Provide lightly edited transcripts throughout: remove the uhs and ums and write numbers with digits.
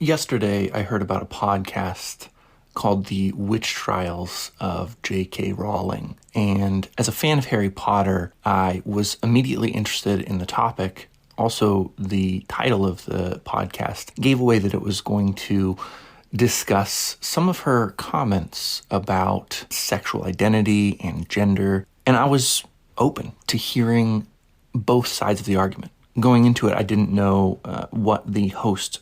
Yesterday, I heard about a podcast called The Witch Trials of J.K. Rowling. And as a fan of Harry Potter, I was immediately interested in the topic. Also, the title of the podcast gave away that it was going to discuss some of her comments about sexual identity and gender. And I was open to hearing both sides of the argument. Going into it, I didn't know what the host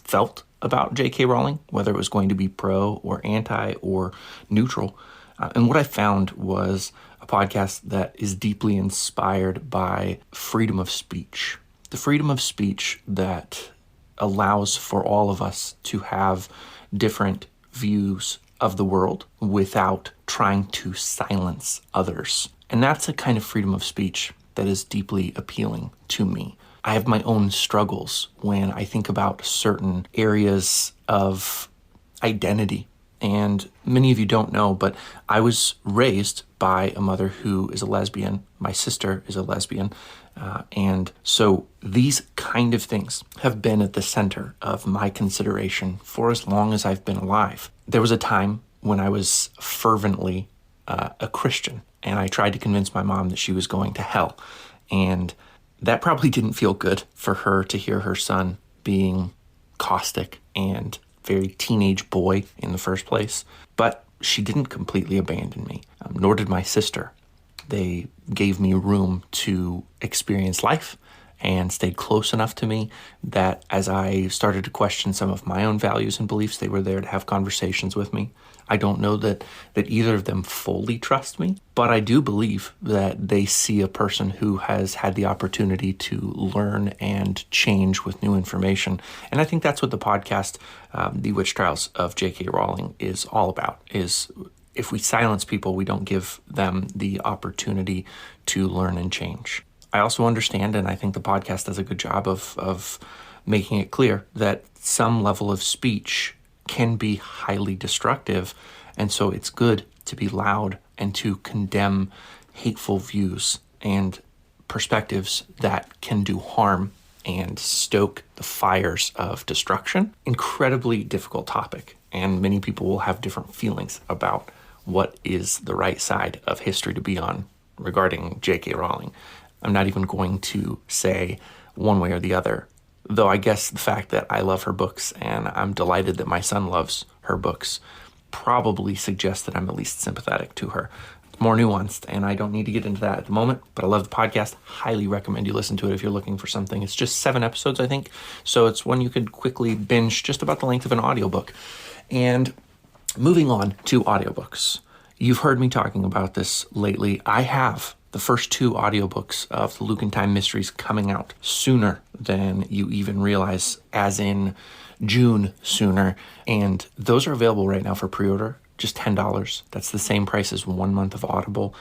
felt about J.K. Rowling, whether it was going to be pro or anti or neutral. And what I found was a podcast that is deeply inspired by freedom of speech. The freedom of speech that allows for all of us to have different views of the world without trying to silence others. And that's a kind of freedom of speech that is deeply appealing to me. I have my own struggles when I think about certain areas of identity. And many of you don't know, but I was raised by a mother who is a lesbian. My sister is a lesbian. And so these kind of things have been at the center of my consideration for as long as I've been alive. There was a time when I was fervently a Christian, and I tried to convince my mom that she was going to hell. And that probably didn't feel good for her to hear her son being caustic and very teenage boy in the first place. But she didn't completely abandon me, nor did my sister. They gave me room to experience life and stayed close enough to me that as I started to question some of my own values and beliefs, they were there to have conversations with me. I don't know that either of them fully trust me, but I do believe that they see a person who has had the opportunity to learn and change with new information. And I think that's what the podcast, The Witch Trials of J.K. Rowling, is all about, is if we silence people, we don't give them the opportunity to learn and change. I also understand, and I think the podcast does a good job of making it clear that some level of speech can be highly destructive, and so it's good to be loud and to condemn hateful views and perspectives that can do harm and stoke the fires of destruction. Incredibly difficult topic, and many people will have different feelings about what is the right side of history to be on regarding J.K. Rowling. I'm not even going to say one way or the other, though I guess the fact that I love her books and I'm delighted that my son loves her books probably suggests that I'm at least sympathetic to her. It's more nuanced, and I don't need to get into that at the moment, but I love the podcast. Highly recommend you listen to it if you're looking for something. It's just 7 episodes, I think, so it's one you could quickly binge, just about the length of an audiobook. And moving on to audiobooks. You've heard me talking about this lately. I have the first 2 audiobooks of the Luke and Time Mysteries coming out sooner than you even realize, as in June sooner. And those are available right now for pre-order, just $10. That's the same price as 1 month of Audible,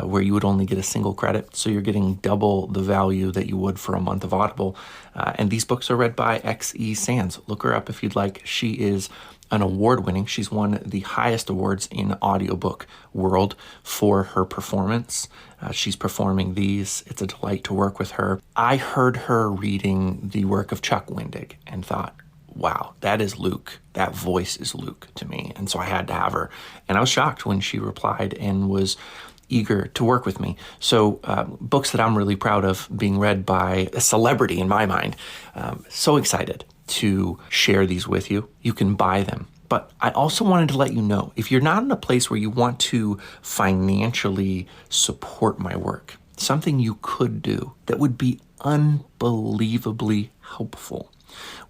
where you would only get a single credit. So you're getting double the value that you would for a month of Audible. And these books are read by X.E. Sands. Look her up if you'd like. She is an award-winning. She's won the highest awards in audiobook world for her performance. She's performing these. It's a delight to work with her. I heard her reading the work of Chuck Wendig and thought, wow, that is Luke. That voice is Luke to me. And so I had to have her. And I was shocked when she replied and was eager to work with me. So books that I'm really proud of being read by a celebrity in my mind. So excited to share these with you. You can buy them. But I also wanted to let you know, if you're not in a place where you want to financially support my work, something you could do that would be unbelievably helpful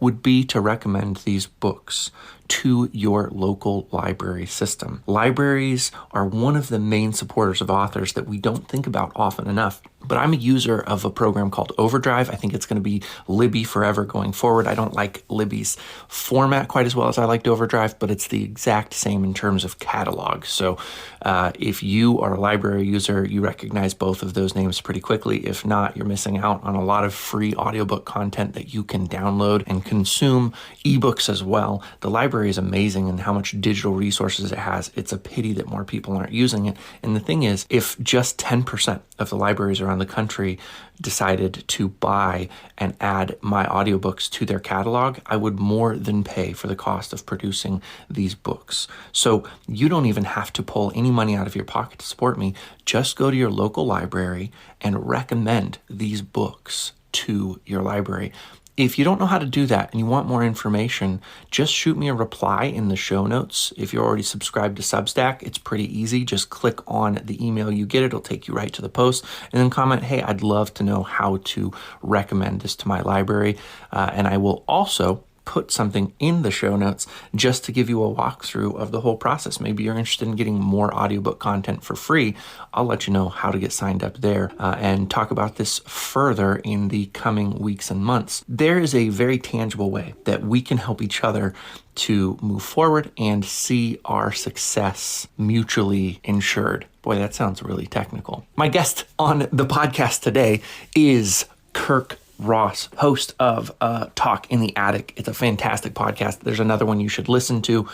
would be to recommend these books to your local library system. Libraries are one of the main supporters of authors that we don't think about often enough. But I'm a user of a program called Overdrive. I think it's going to be Libby forever going forward. I don't like Libby's format quite as well as I liked Overdrive, but it's the exact same in terms of catalog. So if you are a library user, you recognize both of those names pretty quickly. If not, you're missing out on a lot of free audiobook content that you can download download and consume ebooks as well. The library is amazing and how much digital resources it has. It's a pity that more people aren't using it. And the thing is, if just 10% of the libraries around the country decided to buy and add my audiobooks to their catalog, I would more than pay for the cost of producing these books. So you don't even have to pull any money out of your pocket to support me. Just go to your local library and recommend these books to your library. If you don't know how to do that and you want more information, just shoot me a reply in the show notes. If you're already subscribed to Substack, it's pretty easy. Just click on the email you get. It'll take you right to the post and then comment, hey, I'd love to know how to recommend this to my library. And I will also put something in the show notes just to give you a walkthrough of the whole process. Maybe you're interested in getting more audiobook content for free. I'll let you know how to get signed up there and talk about this further in the coming weeks and months. There is a very tangible way that we can help each other to move forward and see our success mutually insured. Boy, that sounds really technical. My guest on the podcast today is Kirk Ross, host of Talk in the Attic. It's a fantastic podcast. There's another one you should listen to.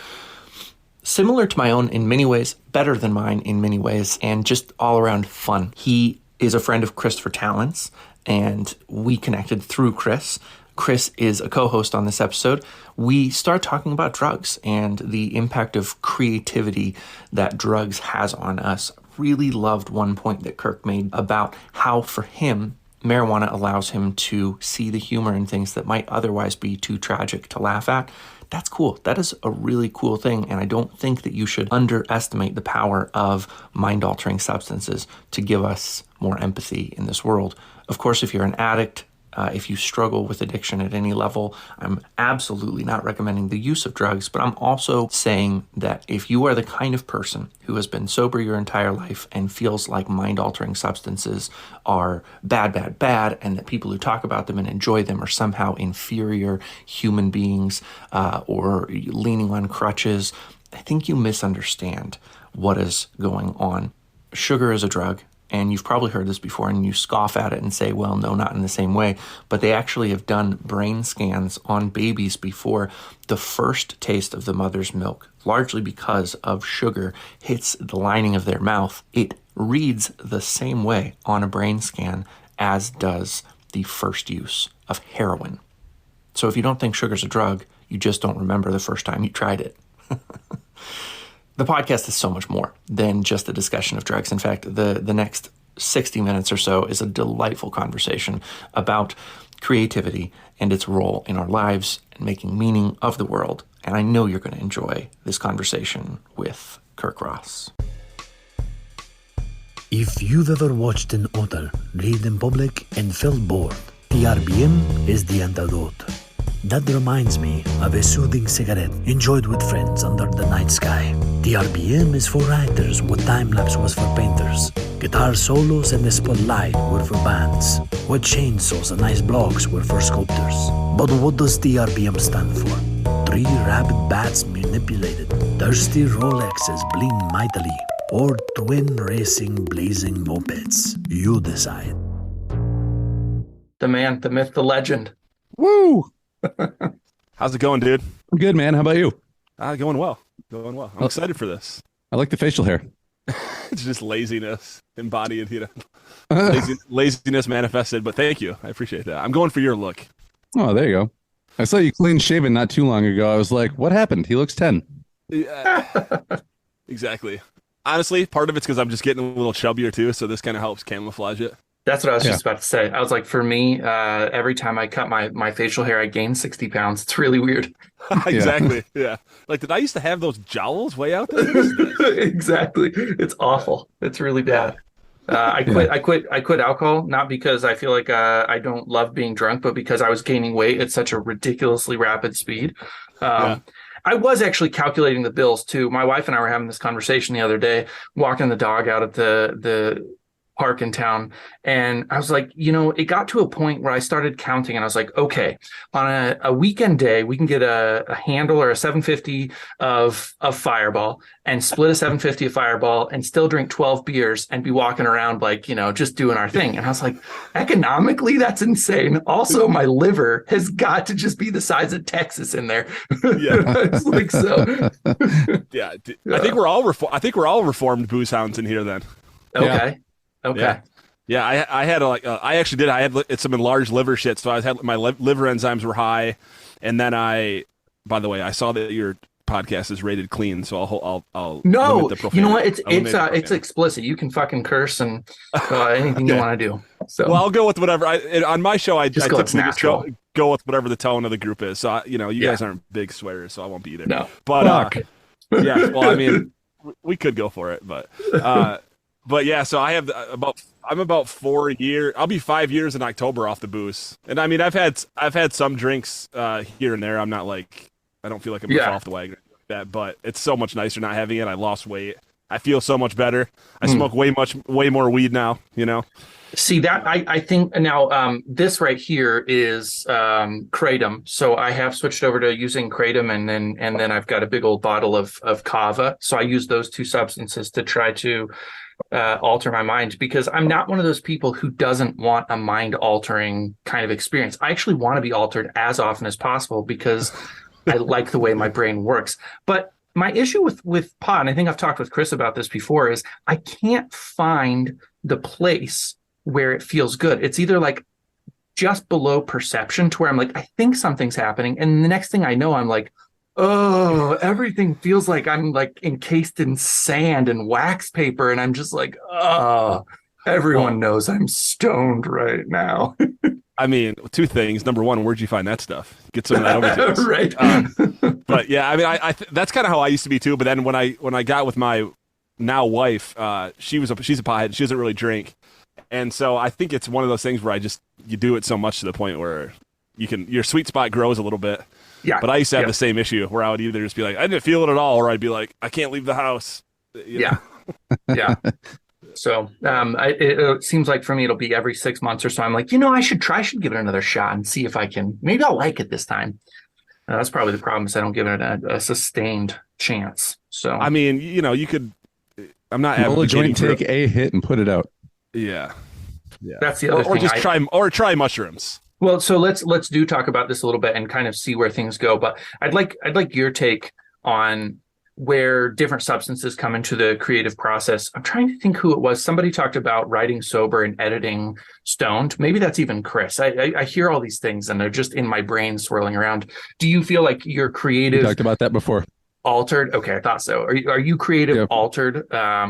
Similar to my own in many ways, better than mine in many ways, and just all around fun. He is a friend of Christopher Talent's, and we connected through Chris. Chris is a co-host on this episode. We start talking about drugs and the impact of creativity that drugs has on us. Really loved one point that Kirk made about how for him, marijuana allows him to see the humor in things that might otherwise be too tragic to laugh at. That's cool. That is a really cool thing. And I don't think that you should underestimate the power of mind-altering substances to give us more empathy in this world. Of course, if you're an addict, if you struggle with addiction at any level, I'm absolutely not recommending the use of drugs, but I'm also saying that if you are the kind of person who has been sober your entire life and feels like mind-altering substances are bad, and that people who talk about them and enjoy them are somehow inferior human beings or leaning on crutches, I think you misunderstand what is going on. Sugar is a drug. And you've probably heard this before and you scoff at it and say, well, no, not in the same way. But they actually have done brain scans on babies before the first taste of the mother's milk, largely because of sugar hits the lining of their mouth. It reads the same way on a brain scan as does the first use of heroin. So if you don't think sugar's a drug, you just don't remember the first time you tried it. The podcast is so much more than just a discussion of drugs. In fact, the next 60 minutes or so is a delightful conversation about creativity and its role in our lives and making meaning of the world. And I know you're going to enjoy this conversation with Kirk Ross. If you've ever watched an author read in public and felt bored, TRBM is the antidote. That reminds me of a soothing cigarette enjoyed with friends under the night sky. TRBM is for writers what time-lapse was for painters. Guitar solos and the spotlight were for bands. What chainsaws and ice blocks were for sculptors. But what does TRBM stand for? 3 rabid bats manipulated, thirsty Rolexes bling mightily, or twin racing blazing mopeds. You decide. The man, the myth, the legend. Woo! How's it going, dude? I'm good, man. How about you? Going well. I'm excited for this. I like the facial hair. It's just laziness embodied, laziness manifested, but thank you. I appreciate that. I'm going for your look. Oh, there you go. I saw you clean shaven not too long ago. I was like, what happened? He looks 10. Exactly. Honestly, part of it's because I'm just getting a little chubbier too, so this kind of helps camouflage it. That's what I was just about to say. I was like, for me, every time I cut my facial hair, I gain 60 pounds. It's really weird. Exactly. Yeah. Like, did I used to have those jowls way out there? Exactly. It's awful. It's really bad. I quit alcohol, not because I feel like I don't love being drunk, but because I was gaining weight at such a ridiculously rapid speed. I was actually calculating the bills too. My wife and I were having this conversation the other day, walking the dog out at the park in town, and I was like, it got to a point where I started counting, and I was like, okay, on a weekend day, we can get a handle or a 750 of Fireball and split a 750 of Fireball and still drink 12 beers and be walking around like, just doing our thing. And I was like, economically, that's insane. Also, my liver has got to just be the size of Texas in there. Yeah. It's like, so. Yeah. I think we're all reformed booze hounds in here then. Okay. Yeah. Okay. Yeah, I had I had some enlarged liver shit, so my liver enzymes were high, and then by the way, I saw that your podcast is rated clean, so I'll no, limit the profanity. you know what? It's explicit. You can fucking curse and anything you want to do. So well, I'll go with whatever. On my show, I typically just go with whatever the tone of the group is. So you guys aren't big swearers, so I won't be either. No, but yeah. Well, I mean, we could go for it, but. But yeah, so I'm about 4 years. I'll be 5 years in October off the booze, and I mean I've had some drinks here and there. I'm not like I don't feel like I'm off the wagon like that, but it's so much nicer not having it. I lost weight. I feel so much better. I smoke way more weed now. See that I think now this right here is kratom. So I have switched over to using kratom, and then I've got a big old bottle of kava. So I use those two substances to try to alter my mind, because I'm not one of those people who doesn't want a mind altering kind of experience. I actually want to be altered as often as possible because I like the way my brain works. But my issue with pot, and I think I've talked with Chris about this before, is I can't find the place where it feels good. It's either like just below perception to where I'm like, I think something's happening. And the next thing I know, I'm like, oh, everything feels like I'm like encased in sand and wax paper. And I'm just like, oh, everyone knows I'm stoned right now. I mean, two things. Number one, where'd you find that stuff? Get some of that over to us. Right. But yeah, I mean, that's kind of how I used to be too. But then when I got with my now wife, she's a pothead. She doesn't really drink. And so I think it's one of those things where you do it so much to the point where your sweet spot grows a little bit. Yeah. But I used to have the same issue where I would either just be like, I didn't feel it at all, or I'd be like, I can't leave the house. Yeah. Yeah. So it seems like for me, it'll be every 6 months or so. I'm like, I should give it another shot and see if maybe I'll like it this time. That's probably the problem, is I don't give it a sustained chance. So, I mean, you could, I'm not roll a advocating joint, take a hit and put it out. Yeah. That's the other thing. Or try mushrooms. Well, so let's talk about this a little bit and kind of see where things go. But I'd like your take on where different substances come into the creative process. I'm trying to think who it was. Somebody talked about writing sober and editing stoned. Maybe that's even Chris. I hear all these things and they're just in my brain swirling around. Do you feel like you're creative? We talked about that before. Altered? Okay, I thought so. Are you creative altered,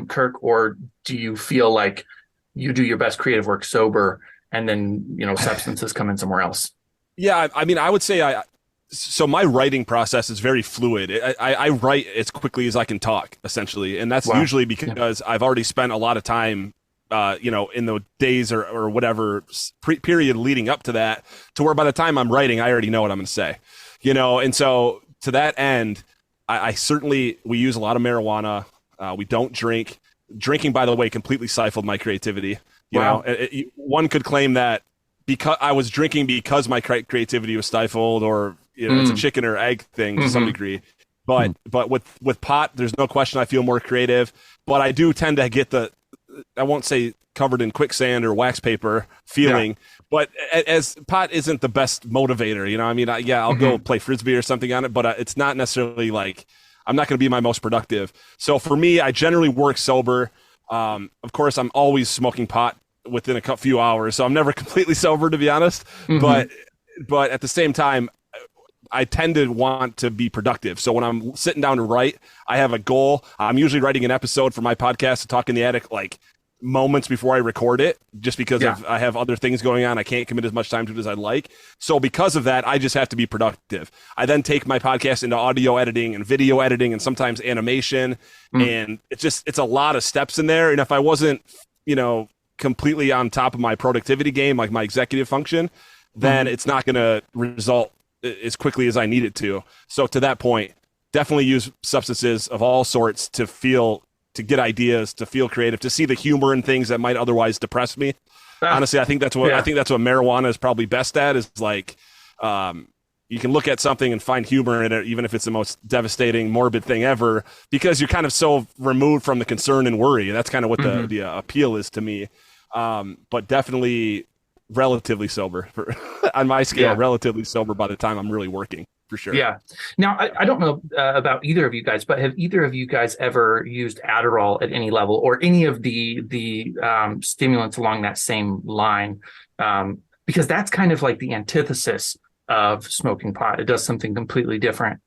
Kirk, or do you feel like you do your best creative work sober and then, substances come in somewhere else? Yeah, I mean, I would say so my writing process is very fluid. I write as quickly as I can talk, essentially. And that's usually because I've already spent a lot of time, in the days or whatever period leading up to that, to where by the time I'm writing, I already know what I'm going to say, And so to that end, I certainly, we use a lot of marijuana. We don't drink. Drinking, by the way, completely stifled my creativity. One could claim that because I was drinking because my creativity was stifled, or it's a chicken or egg thing to some degree. But with pot, there's no question I feel more creative. But I do tend to get I won't say covered in quicksand or wax paper feeling. But as pot isn't the best motivator, I'll go play Frisbee or something on it, but it's not necessarily like I'm not going to be my most productive. So for me, I generally work sober. Of course, I'm always smoking pot within a few hours, so I'm never completely sober, to be honest. But at the same time, I tend to want to be productive. So when I'm sitting down to write, I have a goal. I'm usually writing an episode for my podcast, Talk in the Attic, like moments before I record it, just because I have other things going on. I can't commit as much time to it as I'd like. So because of that, I just have to be productive. I then take my podcast into audio editing and video editing and sometimes animation. And it's a lot of steps in there. And if I wasn't, completely on top of my productivity game, like my executive function, then it's not going to result as quickly as I need it to. So to that point, definitely use substances of all sorts to feel to get ideas, to feel creative, to see the humor in things that might otherwise depress me. Honestly, I think that's what marijuana is probably best at, is like you can look at something and find humor in it, even if it's the most devastating, morbid thing ever, because you're kind of so removed from the concern and worry. And that's kind of what the appeal is to me. But definitely relatively sober on my scale, relatively sober by the time I'm really working, for sure. Yeah. Now, I don't know about either of you guys, but have either of you guys ever used Adderall at any level, or any of the stimulants along that same line? Because that's kind of like the antithesis of smoking pot. It does something completely different.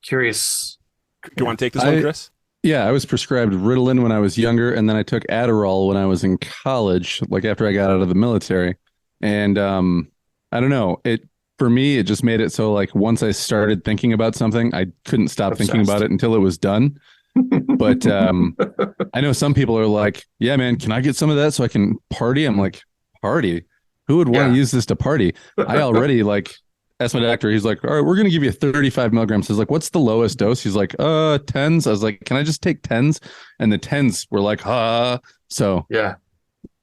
Curious. Do you want to take this one, Chris? Yeah, I was prescribed Ritalin when I was younger, and then I took Adderall when I was in college, like after I got out of the military. And I don't know, for me, it just made it so like once I started thinking about something, I couldn't stop thinking about it until it was done. But I know some people are like, yeah, man, can I get some of that so I can party? I'm like, party? Who would want to use this to party? I already like asked my doctor. He's like, all right, we're going to give you 35 milligrams. I was like, what's the lowest dose? He's like, 10s. I was like, can I just take 10s? And the 10s were like, so. Yeah.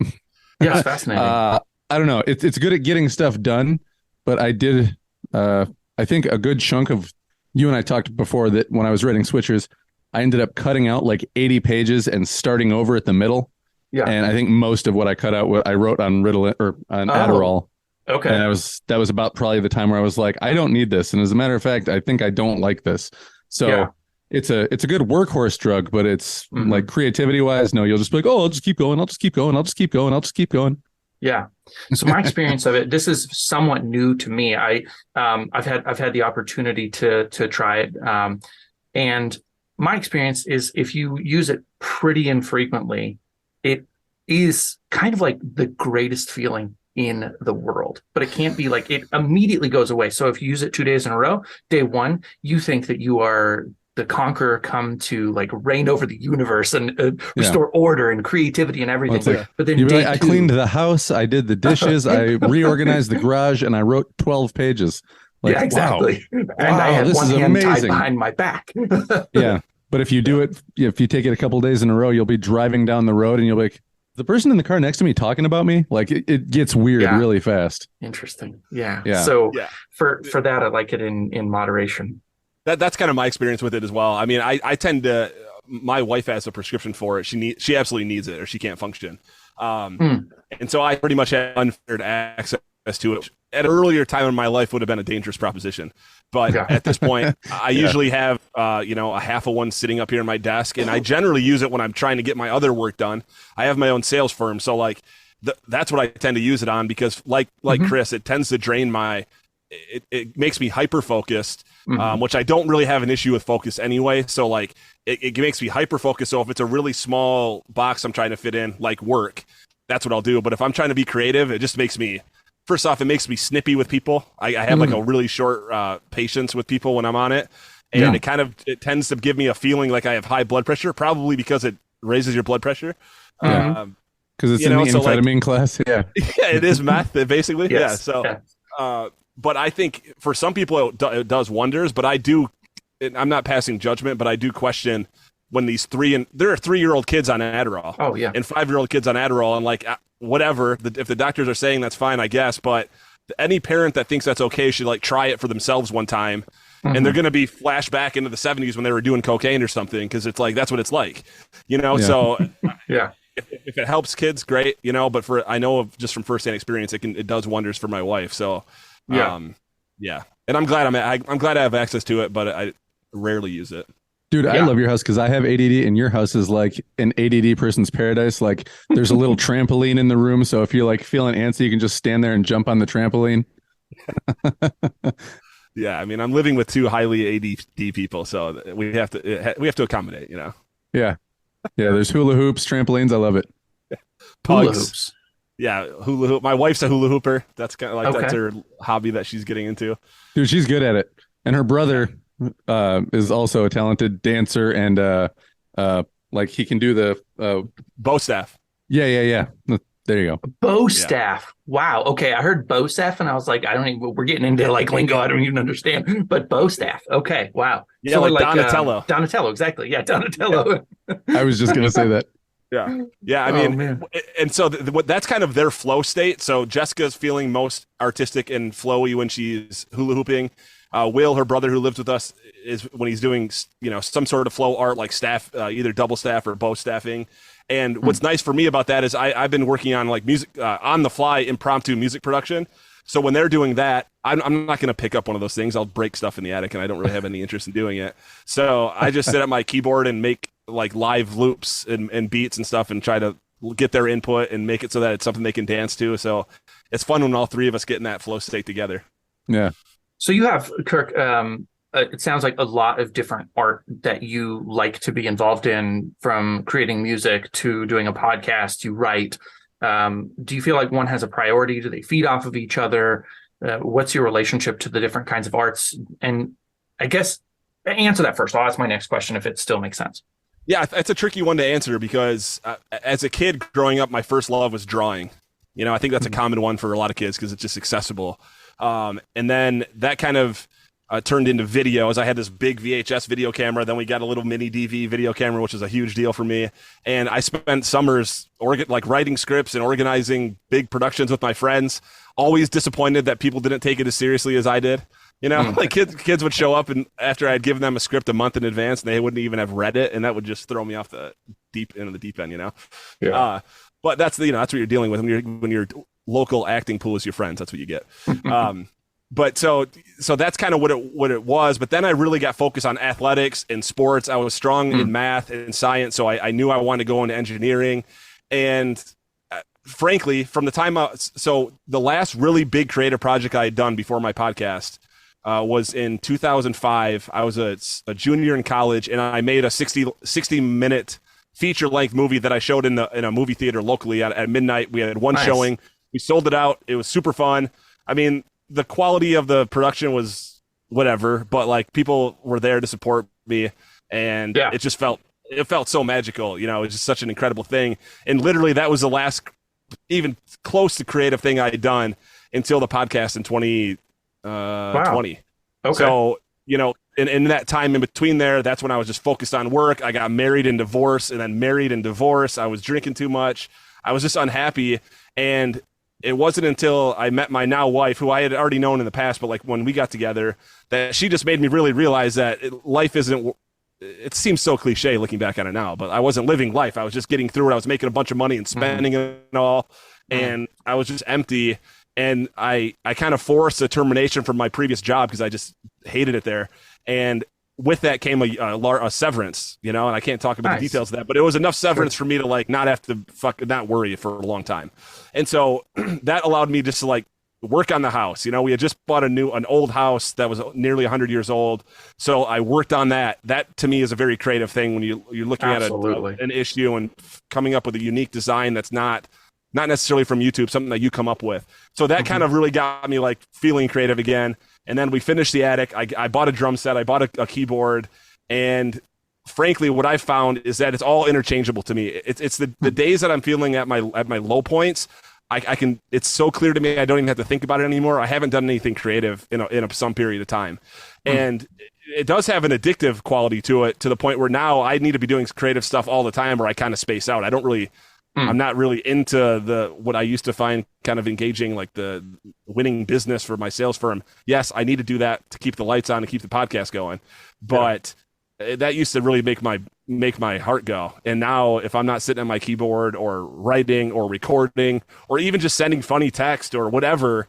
Yeah, it's fascinating. I don't know. It's good at getting stuff done, but I did, I think a good chunk of, you and I talked before that when I was writing Switchers, I ended up cutting out like 80 pages and starting over at the middle. Yeah. And I think most of what I cut out, I wrote on Ritalin or on Adderall. Okay. And that was about probably the time where I was like, I don't need this. And as a matter of fact, I think I don't like this. So it's a good workhorse drug, but it's like creativity wise, no, you'll just be like, oh, I'll just keep going. I'll just keep going. I'll just keep going. I'll just keep going. Yeah. So my experience of it, this is somewhat new to me. I've had the opportunity to try it. And my experience is if you use it pretty infrequently, it is kind of like the greatest feeling in the world, but it can't be like it immediately goes away. So if you use it 2 days in a row, day one, you think that you are the conqueror come to like reign over the universe and restore order and creativity and everything. Like, but then day I cleaned the house, I did the dishes, I reorganized the garage, and I wrote 12 pages. Like, yeah, exactly. Wow. And I had one hand tied behind my back. Yeah. But if you do it, if you take it a couple of days in a row, you'll be driving down the road and you'll be like, the person in the car next to me talking about me, like it gets weird really fast. Interesting. Yeah. So for that, I like it in moderation. That's kind of my experience with it as well. I mean, I tend to, my wife has a prescription for it. She absolutely needs it or she can't function. And so I pretty much had unfettered access to it. At an earlier time in my life would have been a dangerous proposition. But at this point, I usually have, a half of one sitting up here on my desk, and I generally use it when I'm trying to get my other work done. I have my own sales firm, so like that's what I tend to use it on because, like Chris, it tends to drain it makes me hyper focused, which I don't really have an issue with focus anyway. So like it makes me hyper focused. So if it's a really small box I'm trying to fit in, like work, that's what I'll do. But if I'm trying to be creative, it just makes me. First off, it makes me snippy with people. I have like a really short patience with people when I'm on it. And it tends to give me a feeling like I have high blood pressure, probably because it raises your blood pressure. Because it's in the amphetamine class. Yeah. Yeah, it is meth, basically. Yes. Yeah. So, but I think for some people it does wonders, but I'm not passing judgment, but I do question when there are 3-year-old kids on Adderall. Oh, yeah. And 5-year-old kids on Adderall. And like, whatever, if the doctors are saying that's fine, I guess, but any parent that thinks that's okay should like try it for themselves one time, and they're going to be flashed back into the 70s when they were doing cocaine or something, because it's like that's what it's like, so if it helps kids, great, but I know just from firsthand experience it does wonders for my wife, so and I'm glad I'm glad I have access to it, but I rarely use it. Dude, I love your house because I have ADD and your house is like an ADD person's paradise. Like there's a little trampoline in the room. So if you're like feeling antsy, you can just stand there and jump on the trampoline. Yeah. I mean, I'm living with 2 highly ADD people, so we have to accommodate, Yeah. Yeah. There's hula hoops, trampolines. I love it. Pugs. Hula hoops. Yeah. Hula hoop. My wife's a hula hooper. That's kind of like, that's her hobby that she's getting into. Dude, she's good at it. And her brother, is also a talented dancer and like he can do the bow staff. Yeah. There you go. Bow staff. Wow. Okay. I heard bow staff and I was like, we're getting into like lingo I don't even understand, but bow staff. Okay. Wow. Yeah, so like Donatello. Donatello. Exactly. Yeah. Donatello. Yeah. I was just going to say that. Yeah. Yeah. I mean, and so that's kind of their flow state. So Jessica's feeling most artistic and flowy when she's hula hooping. Will, her brother who lives with us, is when he's doing, some sort of flow art like staff, either double staff or bow staffing. And what's nice for me about that is I've been working on like music, on the fly, impromptu music production. So when they're doing that, I'm not going to pick up one of those things. I'll break stuff in the attic, and I don't really have any interest in doing it. So I just sit at my keyboard and make like live loops and beats and stuff, and try to get their input and make it so that it's something they can dance to. So it's fun when all three of us get in that flow state together. Yeah. So you have, Kirk, it sounds like a lot of different art that you like to be involved in, from creating music to doing a podcast, you write. Do you feel like one has a priority? Do they feed off of each other? What's your relationship to the different kinds of arts? And I guess answer that first. I'll ask my next question if it still makes sense. Yeah, it's a tricky one to answer because as a kid growing up, my first love was drawing. I think that's a common one for a lot of kids because it's just accessible. And then that kind of turned into videos. I had this big VHS video camera. Then we got a little mini DV video camera, which is a huge deal for me. And I spent summers writing scripts and organizing big productions with my friends. Always disappointed that people didn't take it as seriously as I did. Like kids would show up, and after I'd given them a script a month in advance, and they wouldn't even have read it, and that would just throw me off the deep end. Yeah. But that's that's what you're dealing with when your local acting pool is your friends. That's what you get. But so that's kind of what it was. But then I really got focused on athletics and sports. I was strong in math and science, so I knew I wanted to go into engineering. And frankly, from the time so the last really big creative project I had done before my podcast was in 2005. I was a junior in college, and I made a 60-minute feature-length movie that I showed in a movie theater locally at midnight. We had one showing. We sold it out. It was super fun. I mean, the quality of the production was whatever, but like people were there to support me, and it just felt so magical. It was just such an incredible thing. And literally that was the last even close to creative thing I had done until the podcast in 2020. Okay. So, in that time in between there, that's when I was just focused on work. I got married and divorced, and then married and divorced. I was drinking too much. I was just unhappy. And it wasn't until I met my now wife, who I had already known in the past, but like when we got together, that she just made me really realize that life isn't, it seems so cliche looking back on it now, but I wasn't living life. I was just getting through it. I was making a bunch of money and spending it all. And I was just empty. And I kind of forced a termination from my previous job because I just hated it there. And with that came a severance, and I can't talk about the details of that, but it was enough severance for me to like not have to not worry for a long time. And so that allowed me just to like work on the house. We had just bought an old house that was nearly 100 years old. So I worked on that. That to me is a very creative thing when you're looking at an issue and coming up with a unique design that's not necessarily from YouTube, something that you come up with. So that kind of really got me like feeling creative again. And then we finished the attic. I bought a drum set. I bought a keyboard. And frankly, what I found is that it's all interchangeable to me. It's the days that I'm feeling at my low points. I can. It's so clear to me. I don't even have to think about it anymore. I haven't done anything creative in some period of time, and it does have an addictive quality to it, to the point where now I need to be doing creative stuff all the time, or I kind of space out. I don't really. I'm not really into what I used to find kind of engaging, like the winning business for my sales firm. Yes, I need to do that to keep the lights on and keep the podcast going, but that used to really make my heart go. And now if I'm not sitting at my keyboard or writing or recording or even just sending funny text or whatever,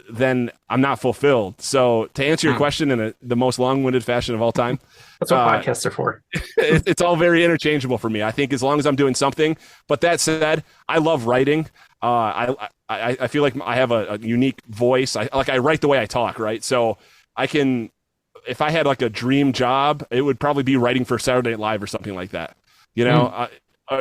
then I'm not fulfilled. So to answer your question in the most long-winded fashion of all time, that's what podcasts are for. It's all very interchangeable for me. I think as long as I'm doing something. But that said, I love writing. I feel like I have a unique voice. I write the way I talk, right? So I can, if I had like a dream job, it would probably be writing for Saturday Night Live or something like that.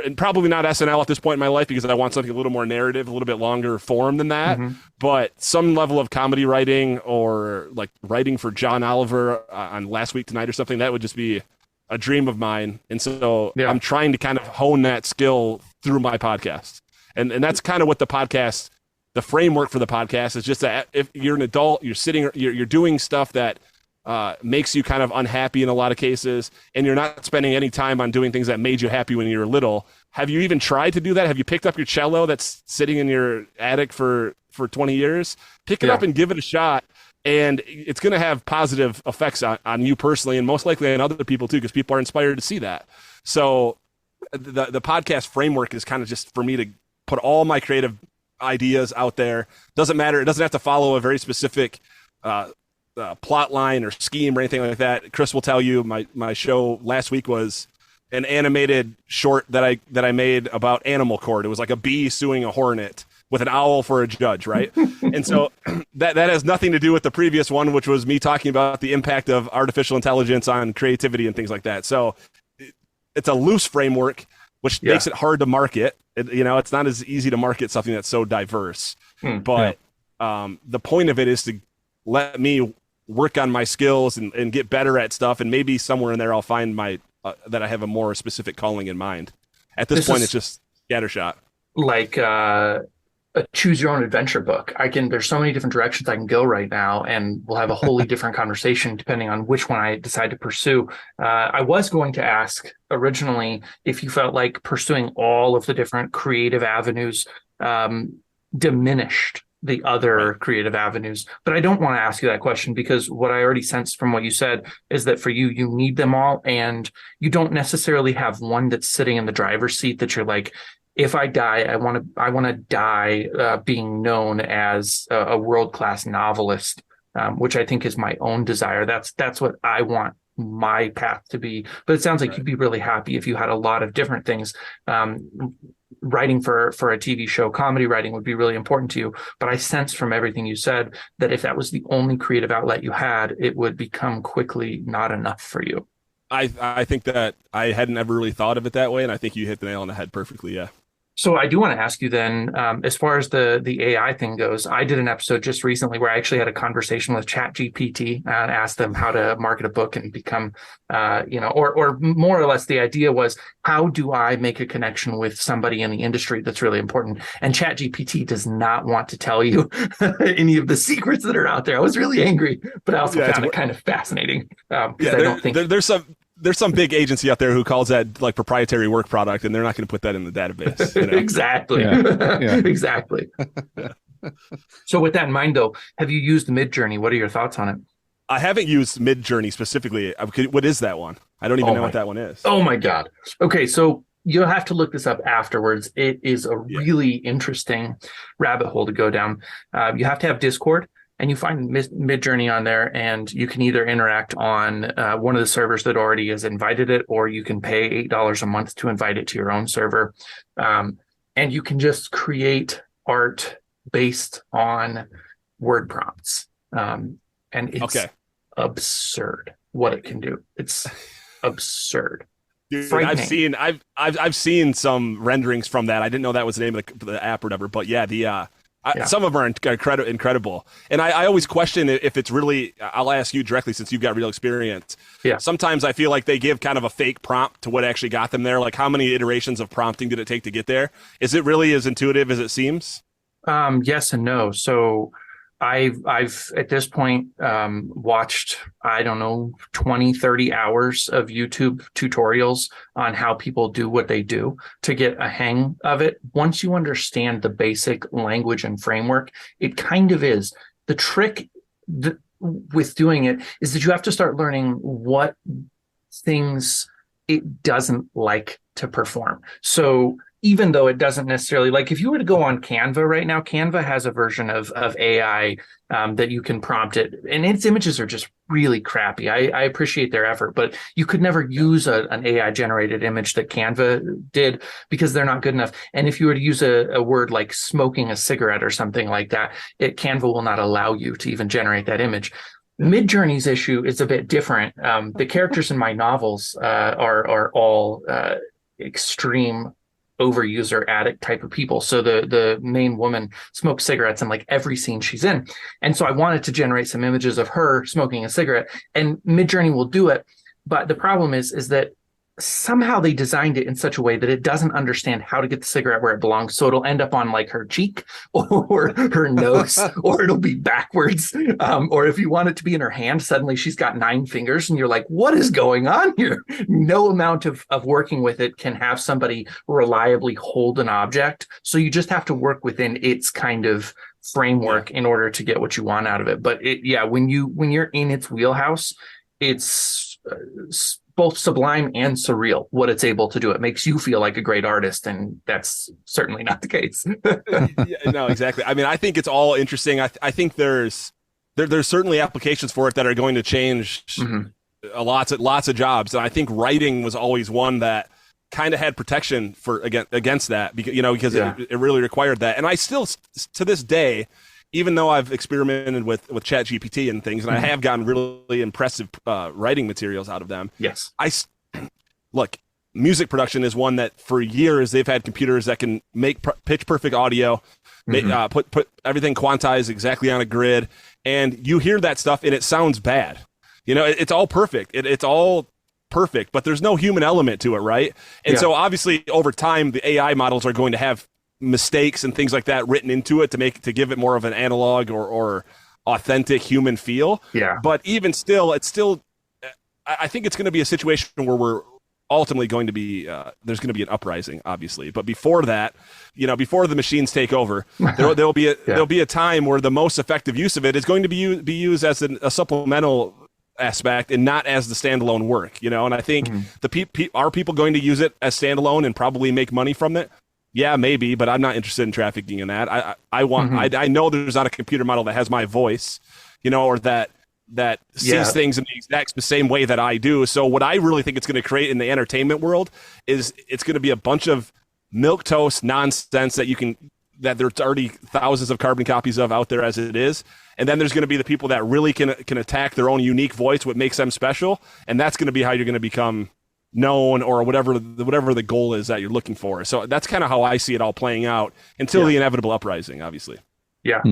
And probably not SNL at this point in my life, because I want something a little more narrative, a little bit longer form than that. But some level of comedy writing, or like writing for John Oliver on Last Week Tonight or something, that would just be a dream of mine. And so I'm trying to kind of hone that skill through my podcast. And that's kind of what the framework for the podcast is, just that if you're an adult, you're doing stuff that makes you kind of unhappy in a lot of cases, and you're not spending any time on doing things that made you happy when you were little. Have you even tried to do that? Have you picked up your cello that's sitting in your attic for 20 years? Pick it up and give it a shot. And it's going to have positive effects on you personally, and most likely on other people too, because people are inspired to see that. So the podcast framework is kind of just for me to put all my creative ideas out there. Doesn't matter. It doesn't have to follow a very specific plot line or scheme or anything like that. Chris will tell you my show last week was an animated short that I made about animal court. It was like a bee suing a hornet with an owl for a judge, right? And so that has nothing to do with the previous one, which was me talking about the impact of artificial intelligence on creativity and things like that. So it's a loose framework, which makes it hard to market. It's not as easy to market something that's so diverse. But the point of it is to let me work on my skills and get better at stuff, and maybe somewhere in there I'll find that I have a more specific calling in mind. At this point, it's just scattershot. Like a choose your own adventure book. There's so many different directions I can go right now, and we'll have a wholly different conversation depending on which one I decide to pursue. I was going to ask originally if you felt like pursuing all of the different creative avenues diminished the other creative avenues, but I don't want to ask you that question, because what I already sensed from what you said is that for you need them all, and you don't necessarily have one that's sitting in the driver's seat that you're like, if I die, I want to die being known as a world-class novelist, which I think is my own desire. That's what I want my path to be. But it sounds like you'd be really happy if you had a lot of different things. Writing for a TV show, comedy writing would be really important to you. But I sense from everything you said that if that was the only creative outlet you had, it would become quickly not enough for you. I think that I hadn't ever really thought of it that way, and I think you hit the nail on the head perfectly. Yeah. So I do want to ask you then, as far as the AI thing goes, I did an episode just recently where I actually had a conversation with ChatGPT and asked them how to market a book and become, or more or less the idea was, how do I make a connection with somebody in the industry that's really important? And ChatGPT does not want to tell you any of the secrets that are out there. I was really angry, but I also found it kind of fascinating. I don't think there's some big agency out there who calls that like proprietary work product, and they're not going to put that in the database. Exactly. Exactly. So with that in mind, though, have you used Midjourney? What are your thoughts on it? I haven't used Midjourney specifically. What is that one? I don't even know what that one is. Oh my God. Okay. So you'll have to look this up afterwards. It is a really interesting rabbit hole to go down. You have to have Discord. And you find Midjourney on there, and you can either interact on one of the servers that already has invited it, or you can pay $8 a month to invite it to your own server. And you can just create art based on word prompts. And it's absurd what it can do. It's absurd. Dude, I've seen some renderings from that. I didn't know that was the name of the app or whatever, but some of them are incredible. And I always question if it's really, I'll ask you directly since you've got real experience. Yeah. Sometimes I feel like they give kind of a fake prompt to what actually got them there. Like, how many iterations of prompting did it take to get there? Is it really as intuitive as it seems? Yes and no. So I've at this point watched, 20, 30 hours of YouTube tutorials on how people do what they do to get a hang of it. Once you understand the basic language and framework, it kind of is. The trick with doing it is that you have to start learning what things it doesn't like to perform. So even though it doesn't necessarily, like if you were to go on Canva right now, Canva has a version of AI that you can prompt it, and its images are just really crappy. I appreciate their effort, but you could never use an AI generated image that Canva did because they're not good enough. And if you were to use a word like smoking a cigarette or something like that, Canva will not allow you to even generate that image. Midjourney's issue is a bit different. The characters in my novels are all extreme overuser addict type of people. So the main woman smokes cigarettes in like every scene she's in. And so I wanted to generate some images of her smoking a cigarette, and Midjourney will do it. But the problem is that somehow they designed it in such a way that it doesn't understand how to get the cigarette where it belongs. So it'll end up on like her cheek or her nose, or it'll be backwards. Or if you want it to be in her hand, suddenly she's got 9 fingers and you're like, what is going on here? No amount of working with it can have somebody reliably hold an object. So you just have to work within its kind of framework in order to get what you want out of it. But when you're in its wheelhouse, it's both sublime and surreal what it's able to do. It makes you feel like a great artist, and that's certainly not the case. No, exactly. I mean, I think it's all interesting. I think there's certainly applications for it that are going to change lots of jobs, and I think writing was always one that kind of had protection for against that, because it really required that. And I still, to this day, even though I've experimented with ChatGPT and things, and I have gotten really impressive writing materials out of them. Yes. Look, music production is one that for years they've had computers that can make pitch perfect audio, put everything quantized exactly on a grid, and you hear that stuff and it sounds bad. It's all perfect. It's all perfect, but there's no human element to it, right? And so obviously over time the AI models are going to have mistakes and things like that written into it to give it more of an analog or authentic human feel. Yeah. But even still, I think it's going to be a situation where we're ultimately going to be, there's going to be an uprising, obviously. But before that, before the machines take over, there'll be a time where the most effective use of it is going to be used as a supplemental aspect and not as the standalone work, and I think are people going to use it as standalone and probably make money from it? Yeah, maybe, but I'm not interested in trafficking in that. I know there's not a computer model that has my voice, or that sees things in the exact same way that I do. So what I really think it's going to create in the entertainment world is it's going to be a bunch of milquetoast nonsense that there's already thousands of carbon copies of out there as it is. And then there's going to be the people that really can attack their own unique voice, what makes them special. And that's going to be how you're going to become known, or whatever the goal is that you're looking for. So that's kind of how I see it all playing out until the inevitable uprising, obviously. Yeah.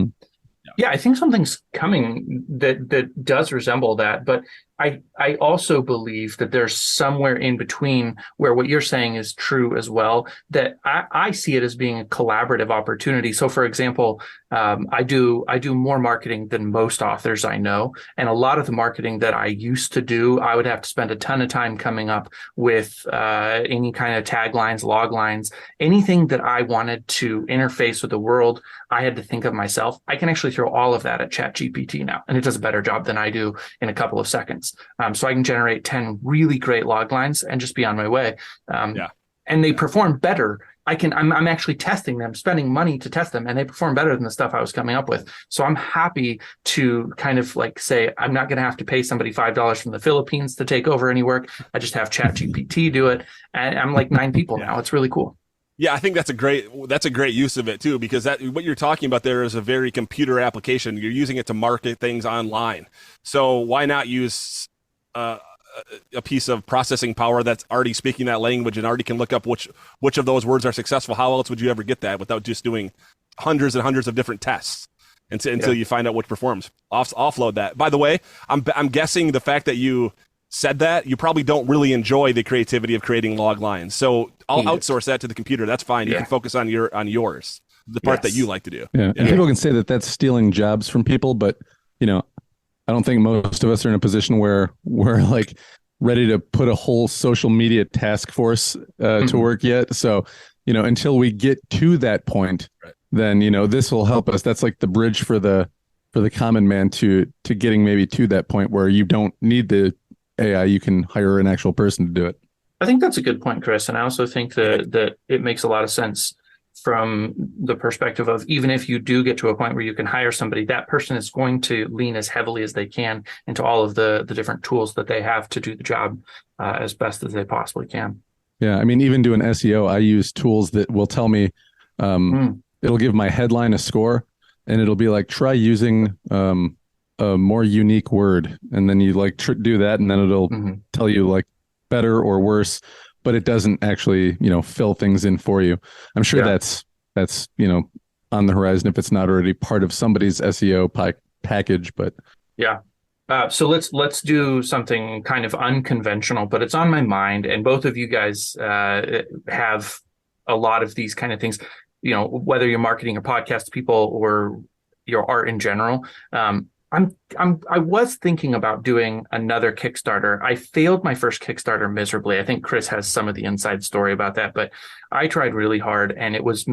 Yeah, I think something's coming that does resemble that, but I also believe that there's somewhere in between where what you're saying is true as well, that I see it as being a collaborative opportunity. So for example, I do more marketing than most authors I know. And a lot of the marketing that I used to do, I would have to spend a ton of time coming up with any kind of taglines, log lines, anything that I wanted to interface with the world. I had to think of myself. I can actually throw all of that at ChatGPT now, and it does a better job than I do in a couple of seconds. So I can generate 10 really great log lines and just be on my way. And they perform better. I'm actually testing them, spending money to test them, and they perform better than the stuff I was coming up with. So I'm happy to kind of like say, I'm not going to have to pay somebody $5 from the Philippines to take over any work. I just have ChatGPT do it. And I'm like 9 people now. It's really cool. Yeah, I think that's a great use of it too, because what you're talking about there is a very computer application. You're using it to market things online. So why not use a piece of processing power that's already speaking that language and already can look up which of those words are successful? How else would you ever get that without just doing hundreds and hundreds of different tests until you find out which performs? Offload that. By the way, I'm guessing the fact that you said that, you probably don't really enjoy the creativity of creating log lines. So I'll outsource that to the computer. That's fine. You can focus on yours, the part that you like to do. Yeah. And people can say that that's stealing jobs from people, but I don't think most of us are in a position where we're like ready to put a whole social media task force to work yet. So, until we get to that point, then, this will help us. That's like the bridge for the common man to getting maybe to that point where you don't need the AI, you can hire an actual person to do it. I think that's a good point, Chris. And I also think that it makes a lot of sense from the perspective of, even if you do get to a point where you can hire somebody, that person is going to lean as heavily as they can into all of the different tools that they have to do the job as best as they possibly can. Yeah. I mean, even doing SEO, I use tools that will tell me, it'll give my headline a score, and it'll be like, try using a more unique word. And then you do that, and then it'll tell you like better or worse, but it doesn't actually, fill things in for you. I'm sure that's on the horizon if it's not already part of somebody's SEO package, but yeah. So let's do something kind of unconventional, but it's on my mind, and both of you guys have a lot of these kind of things. You know, whether you're marketing your podcast to people or your art in general. I was thinking about doing another Kickstarter. I failed my first Kickstarter miserably. I think Chris has some of the inside story about that, but I tried really hard and it was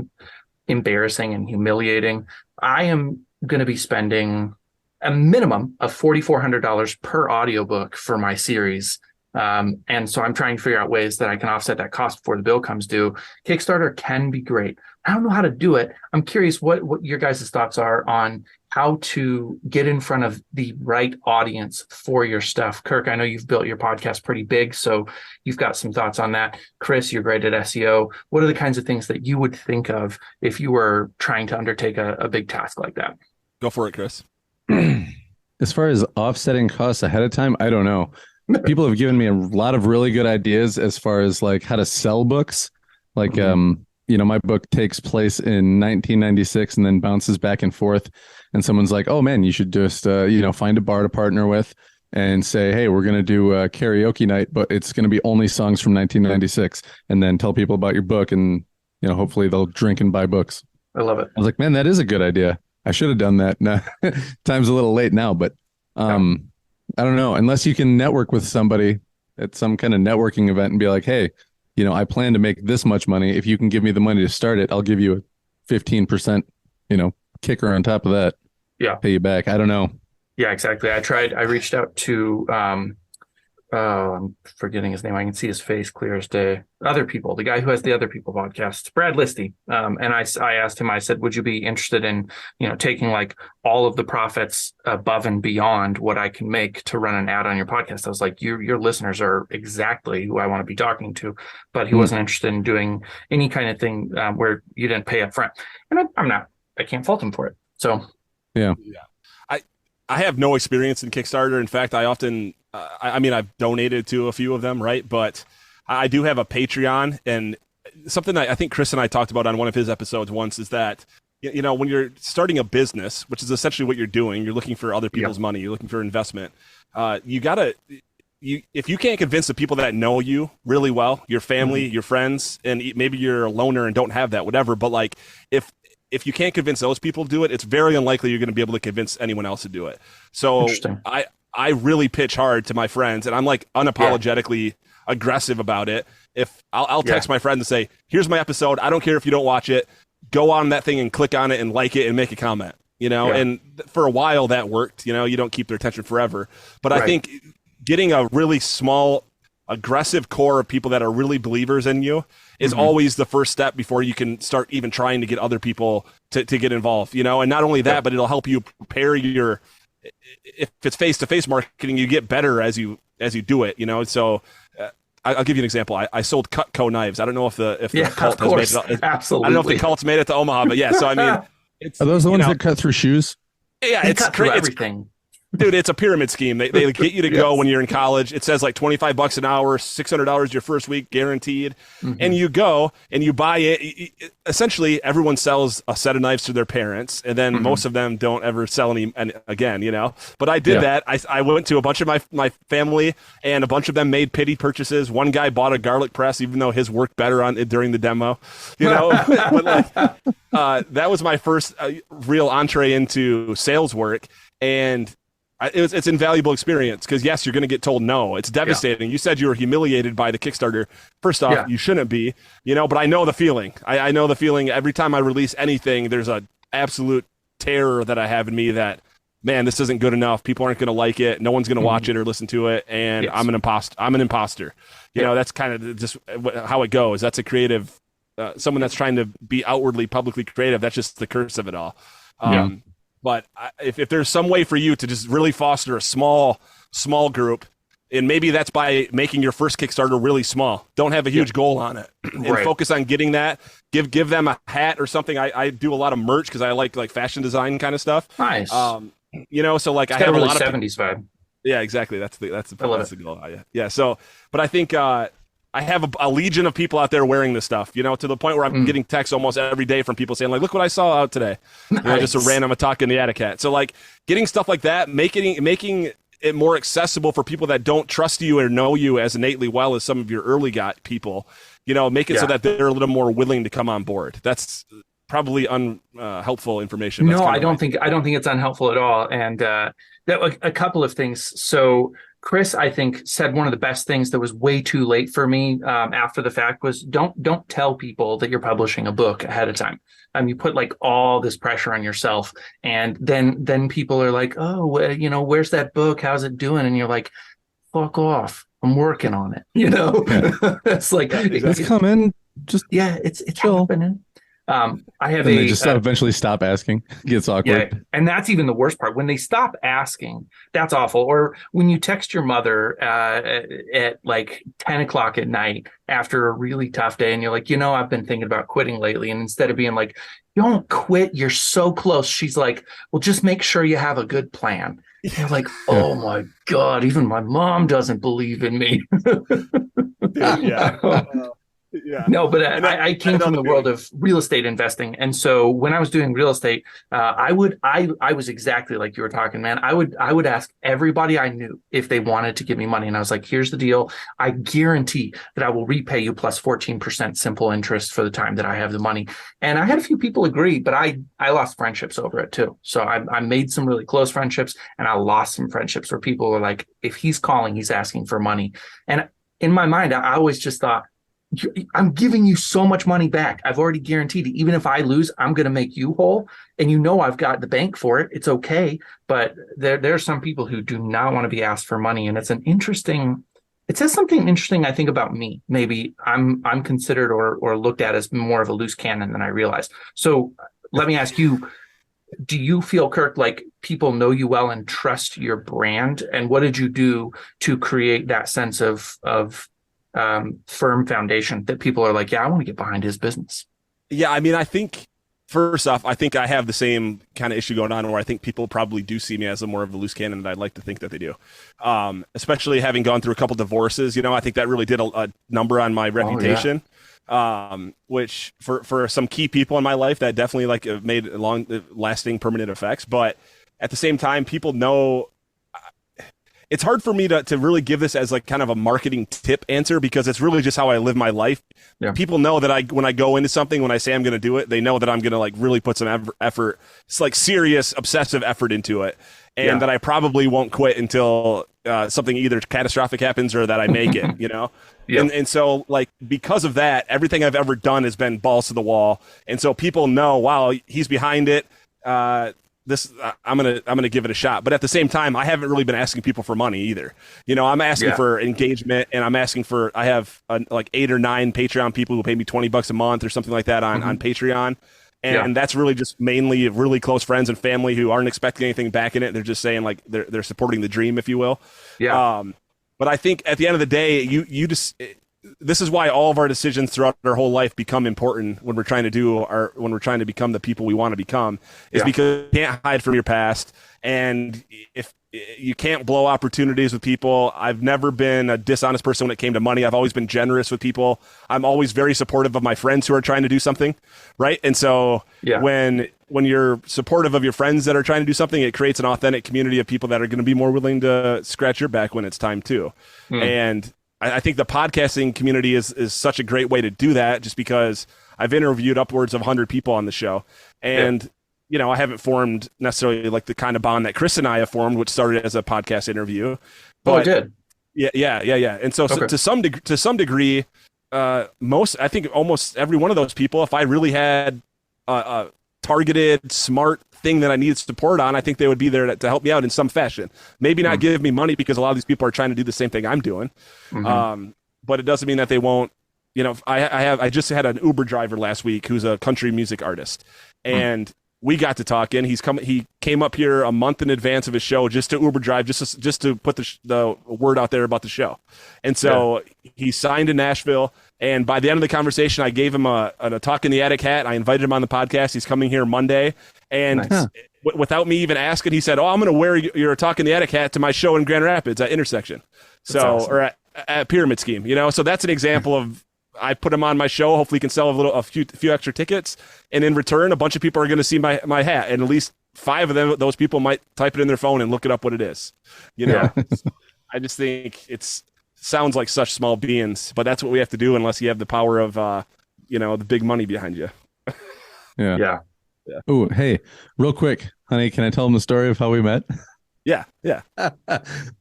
embarrassing and humiliating. I am going to be spending a minimum of $4,400 per audiobook for my series. And so I'm trying to figure out ways that I can offset that cost before the bill comes due. Kickstarter can be great. I don't know how to do it. I'm curious what your guys' thoughts are on how to get in front of the right audience for your stuff. Kirk, I know you've built your podcast pretty big, so you've got some thoughts on that. Chris, you're great at SEO. What are the kinds of things that you would think of if you were trying to undertake a big task like that? Go for it, Chris. As far as offsetting costs ahead of time, I don't know. People have given me a lot of really good ideas as far as like how to sell books. Like, my book takes place in 1996 and then bounces back and forth. And someone's like, oh man, you should just, find a bar to partner with and say, hey, we're going to do a karaoke night, but it's going to be only songs from 1996. And then tell people about your book and, hopefully they'll drink and buy books. I love it. I was like, man, that is a good idea. I should have done that. Nah, time's a little late now, but I don't know. Unless you can network with somebody at some kind of networking event and be like, hey, I plan to make this much money. If you can give me the money to start it, I'll give you a 15%, kicker on top of that. Yeah. Pay you back. I don't know. Yeah, exactly. I reached out to, I'm forgetting his name. I can see his face clear as day. Other People, the guy who has the Other People podcast, Brad Listy. And I asked him, I said, would you be interested in, taking like all of the profits above and beyond what I can make to run an ad on your podcast? I was like, your listeners are exactly who I want to be talking to, but he wasn't interested in doing any kind of thing where you didn't pay up front. And I can't fault him for it. So, yeah. I have no experience in Kickstarter. In fact, I often, I've donated to a few of them, right? But I do have a Patreon, and something that I think Chris and I talked about on one of his episodes once is that, when you're starting a business, which is essentially what you're doing, you're looking for other people's money, you're looking for investment. If you can't convince the people that know you really well, your family, your friends, and maybe you're a loner and don't have that, whatever, but like if you can't convince those people to do it, it's very unlikely you're going to be able to convince anyone else to do it. So I really pitch hard to my friends, and I'm like unapologetically aggressive about it. If I'll text my friends and say, here's my episode. I don't care if you don't watch it. Go on that thing and click on it and like it and make a comment, and for a while that worked. You don't keep their attention forever. But I think getting a really small, aggressive core of people that are really believers in you is always the first step before you can start even trying to get other people to get involved, and not only that, but it'll help you prepare if it's face-to-face marketing, you get better as you do it, so I'll give you an example. I sold Cutco knives. I don't know if the cult has made it. Absolutely. I don't know if the cult's made it to Omaha, but so are those the ones that cut through shoes? Yeah, it's cut through everything. Dude, it's a pyramid scheme. They get you to go when you're in college. It says like $25 an hour, $600 your first week, guaranteed. And you go and you buy it. Essentially, everyone sells a set of knives to their parents, and then most of them don't ever sell any again. But I did that. I went to a bunch of my family, and a bunch of them made pity purchases. One guy bought a garlic press, even though his worked better on it during the demo. But that was my first real entree into sales work, and it's invaluable experience because yes, you're going to get told no. It's devastating. You said you were humiliated by the Kickstarter. First off, you shouldn't be, but I know the feeling. I know the feeling every time I release anything, there's a absolute terror that I have in me that, man, this isn't good enough. People aren't going to like it. No one's going to watch it or listen to it. And I'm an imposter. That's kind of just how it goes. That's a creative, someone that's trying to be outwardly publicly creative. That's just the curse of it all. But if there's some way for you to just really foster a small group, and maybe that's by making your first Kickstarter really small. Don't have a huge goal on it, and focus on getting that. Give them a hat or something. I do a lot of merch because I like fashion design kind of stuff. Nice. So like it's I have a a really lot of 70s vibe. Yeah, exactly. That's the goal. Yeah. So, but I think I have a legion of people out there wearing this stuff, to the point where I'm getting texts almost every day from people saying like, look what I saw out today. Just a random attack in the attic hat. So like getting stuff like that, making it more accessible for people that don't trust you or know you as innately well as some of your early people, make it so that they're a little more willing to come on board. That's probably unhelpful information. No, I don't think it's unhelpful at all. And a couple of things. So Chris, I think, said one of the best things that was way too late for me after the fact was don't tell people that you're publishing a book ahead of time. You put like all this pressure on yourself, and then people are like, oh, where's that book? How's it doing? And you're like, fuck off. I'm working on it. It's like it's coming. Just it's happening. I have and they just eventually stop asking. It gets awkward. Yeah, and that's even the worst part. When they stop asking, that's awful. Or when you text your mother at like 10 o'clock at night after a really tough day, and you're like, I've been thinking about quitting lately. And instead of being like, don't quit, you're so close, she's like, well, just make sure you have a good plan. You're like, oh my God, even my mom doesn't believe in me. Yeah. Yeah. No, but I came from the world of real estate investing, and so when I was doing real estate, I was exactly like you were talking, man. I would ask everybody I knew if they wanted to give me money, and I was like, "Here's the deal. I guarantee that I will repay you plus 14% simple interest for the time that I have the money." And I had a few people agree, but I lost friendships over it too. So I made some really close friendships, and I lost some friendships where people were like, "If he's calling, he's asking for money." And in my mind, I always just thought, I'm giving you so much money back. I've already guaranteed it. Even if I lose, I'm going to make you whole. And I've got the bank for it. It's okay. But there are some people who do not want to be asked for money. And it says something interesting, I think, about me. Maybe I'm considered or looked at as more of a loose cannon than I realize. So let me ask you, do you feel, Kirk, like people know you well and trust your brand? And what did you do to create that sense of firm foundation that people are like, yeah, I want to get behind his business? Yeah, I mean, I think first off, I think I have the same kind of issue going on where I think people probably do see me as a more of a loose cannon than I'd like to think that they do. Especially having gone through a couple divorces, I think that really did a number on my reputation. Which for some key people in my life, that definitely made long lasting permanent effects. But at the same time, people know. It's hard for me to really give this as like kind of a marketing tip answer, because it's really just how I live my life. Yeah. People know that when I go into something, when I say I'm going to do it, they know that I'm going to like really put some effort. It's like serious, obsessive effort into it. And that I probably won't quit until something either catastrophic happens or that I make it, Yeah. And so like, because of that, everything I've ever done has been balls to the wall. And so people know, wow, he's behind it. I'm gonna give it a shot. But at the same time, I haven't really been asking people for money either. I'm asking for engagement, and I'm asking for. I have like 8 or 9 Patreon people who pay me $20 a month or something like that on Patreon, and that's really just mainly really close friends and family who aren't expecting anything back in it. They're just saying like they're supporting the dream, if you will. Yeah. But I think at the end of the day, you just. This is why all of our decisions throughout our whole life become important when we're trying to become the people we want to become, is because you can't hide from your past. And if you can't blow opportunities with people, I've never been a dishonest person when it came to money. I've always been generous with people. I'm always very supportive of my friends who are trying to do something. Right. And so when you're supportive of your friends that are trying to do something, it creates an authentic community of people that are going to be more willing to scratch your back when it's time to. And I think the podcasting community is such a great way to do that, just because I've interviewed upwards of 100 people on the show. And, I haven't formed necessarily like the kind of bond that Chris and I have formed, which started as a podcast interview. But, I did. Yeah. And so to some degree, I think almost every one of those people, if I really had a targeted, smart thing that I needed support on, I think they would be there to help me out in some fashion. Maybe not give me money, because a lot of these people are trying to do the same thing I'm doing. But it doesn't mean that they won't. I just had an Uber driver last week who's a country music artist, and we got to talking. He came up here a month in advance of his show just to Uber drive, just to put the word out there about the show. And so he signed in Nashville. And by the end of the conversation, I gave him a Talk in the Attic hat. I invited him on the podcast. He's coming here Monday. And without me even asking, he said, I'm going to wear your Talk in the Attic hat to my show in Grand Rapids at Intersection. So, awesome. Or at Pyramid Scheme, So that's an example of, I put him on my show. Hopefully he can sell a few extra tickets. And in return, a bunch of people are going to see my hat and at least 5 of them, those people might type it in their phone and look it up what it is. You know, I just think sounds like such small beings, but that's what we have to do unless you have the power of, the big money behind you. Yeah. Oh, hey, real quick, honey, can I tell them the story of how we met? Yeah.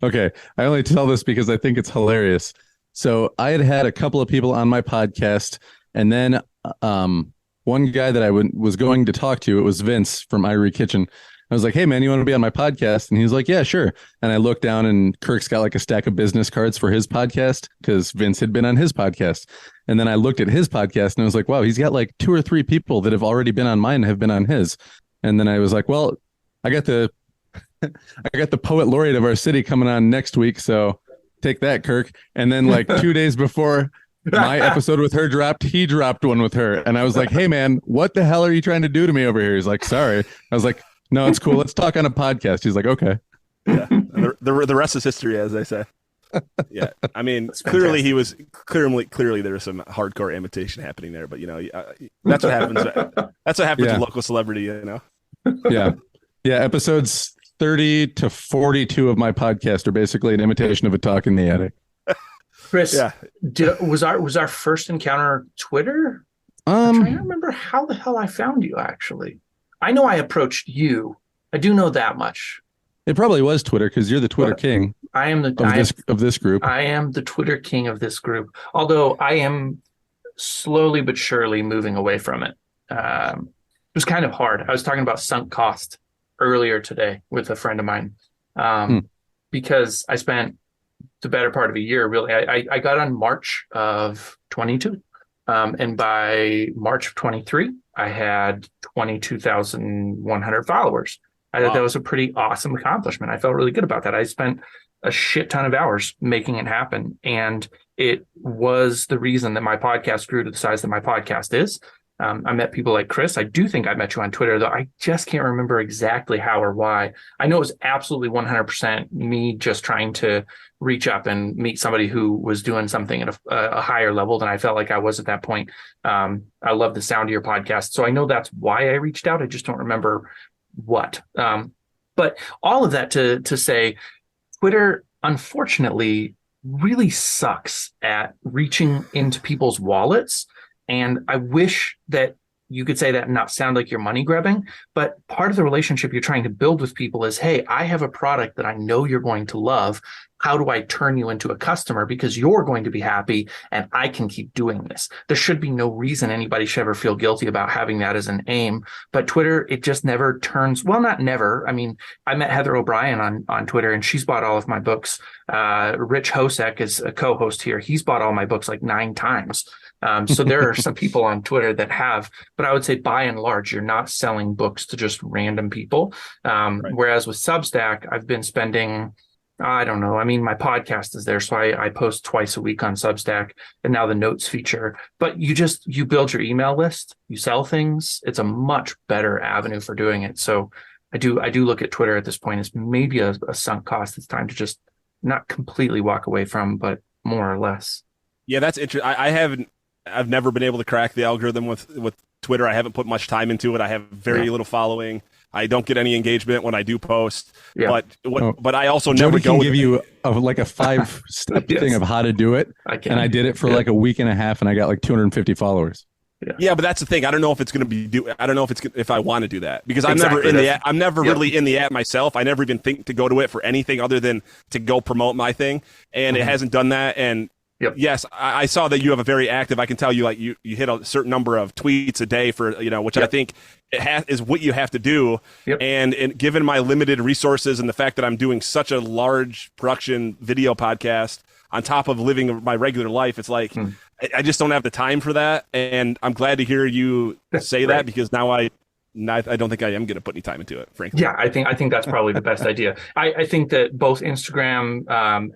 Okay. I only tell this because I think it's hilarious. So I had a couple of people on my podcast, and then one guy that I was going to talk to, it was Vince from Irie Kitchen. I was like, hey, man, you want to be on my podcast? And he was like, yeah, sure. And I looked down and Kirk's got like a stack of business cards for his podcast because Vince had been on his podcast. And then I looked at his podcast and I was like, wow, he's got like 2 or 3 people that have already been on mine have been on his. And then I was like, well, I got the poet laureate of our city coming on next week. So take that, Kirk. And then like 2 days before my episode with her dropped, he dropped one with her. And I was like, hey, man, what the hell are you trying to do to me over here? He's like, sorry. I was like, no, it's cool. Let's talk on a podcast. He's like, okay. Yeah. The rest is history, as they say. Yeah. I mean, clearly he was clearly there was some hardcore imitation happening there, but that's what happens. That's what happens with local celebrity, Yeah. Episodes 30 to 42 of my podcast are basically an imitation of a talk in the attic. Chris, was our first encounter Twitter? I'm trying to remember how the hell I found you, actually. I know I approached you. I do know that much. It probably was Twitter because you're the Twitter king. I am of this group. I am the Twitter king of this group. Although I am slowly but surely moving away from it. It was kind of hard. I was talking about sunk cost earlier today with a friend of mine because I spent the better part of a year. Really, I got on March of 22, and by March of 23. I had 22,100 followers. I thought that was a pretty awesome accomplishment. I felt really good about that. I spent a shit ton of hours making it happen. And it was the reason that my podcast grew to the size that my podcast is. I met people like Chris. I do think I met you on Twitter, though I just can't remember exactly how or why. I know it was absolutely 100% me just trying to reach up and meet somebody who was doing something at a higher level than I felt like I was at that point. I love the sound of your podcast. So I know that's why I reached out. I just don't remember what. But all of that to say, Twitter, unfortunately, really sucks at reaching into people's wallets. And I wish that you could say that and not sound like you're money grabbing, but part of the relationship you're trying to build with people is, hey, I have a product that I know you're going to love. How do I turn you into a customer? Because you're going to be happy and I can keep doing this. There should be no reason anybody should ever feel guilty about having that as an aim. But Twitter, it just never turns, well, not never. I mean, I met Heather O'Brien on Twitter and she's bought all of my books. Rich Hosek is a co-host here. He's bought all my books like 9 times. So there are some people on Twitter that have, but I would say by and large, you're not selling books to just random people. Right. Whereas with Substack, I've been spending, I don't know. I mean, my podcast is there, so I post twice a week on Substack and now the notes feature, but you build your email list, you sell things. It's a much better avenue for doing it. So I do look at Twitter at this point as maybe a sunk cost. It's time to just not completely walk away from, but more or less. Yeah, that's interesting. I've never been able to crack the algorithm with Twitter. I haven't put much time into it. I have very little following. I don't get any engagement when I do post. Yeah. But I also Jody never go. Can give you a 5-step thing of how to do it. And I did it for like a week and a half, and I got like 250 followers. Yeah, but that's the thing. I don't know if it's going to be. I don't know if I want to do that because I'm never in the app. I'm never really in the app myself. I never even think to go to it for anything other than to go promote my thing, and it hasn't done that. And yes, I saw that you have a very active. I can tell you, like you hit a certain number of tweets a day for which I think is what you have to do. And given my limited resources and the fact that I'm doing such a large production video podcast on top of living my regular life, it's like I just don't have the time for that. And I'm glad to hear you say that because now I don't think I am going to put any time into it, frankly. Yeah, I think that's probably the best idea. I think that both Instagram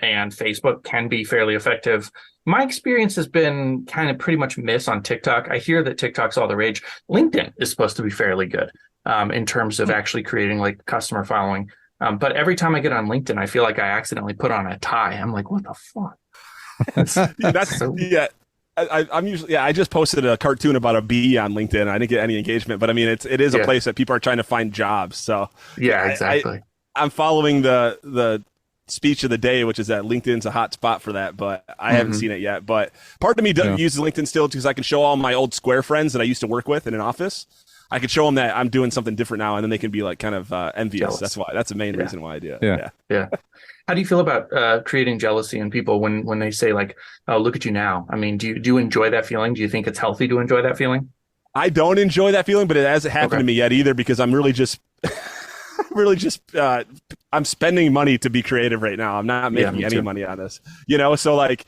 and Facebook can be fairly effective. My experience has been kind of pretty much miss on TikTok. I hear that TikTok's all the rage. LinkedIn is supposed to be fairly good in terms of actually creating like customer following. But every time I get on LinkedIn, I feel like I accidentally put on a tie. I'm like, what the fuck? I'm usually, I just posted a cartoon about a bee on LinkedIn. I didn't get any engagement, but I mean, it is a place that people are trying to find jobs. So Yeah, exactly. I'm following the speech of the day, which is that LinkedIn's a hot spot for that, but I haven't seen it yet. But part of me uses LinkedIn still because I can show all my old Square friends that I used to work with in an office. I could show them that I'm doing something different now, and then they can be like kind of envious. Jealous. That's the main reason why I do it. Yeah. How do you feel about creating jealousy in people when they say like, "Oh, look at you now"? I mean, do you enjoy that feeling? Do you think it's healthy to enjoy that feeling? I don't enjoy that feeling, but it hasn't happened to me yet either because I'm really just, I'm spending money to be creative right now. I'm not making any money on this, So like,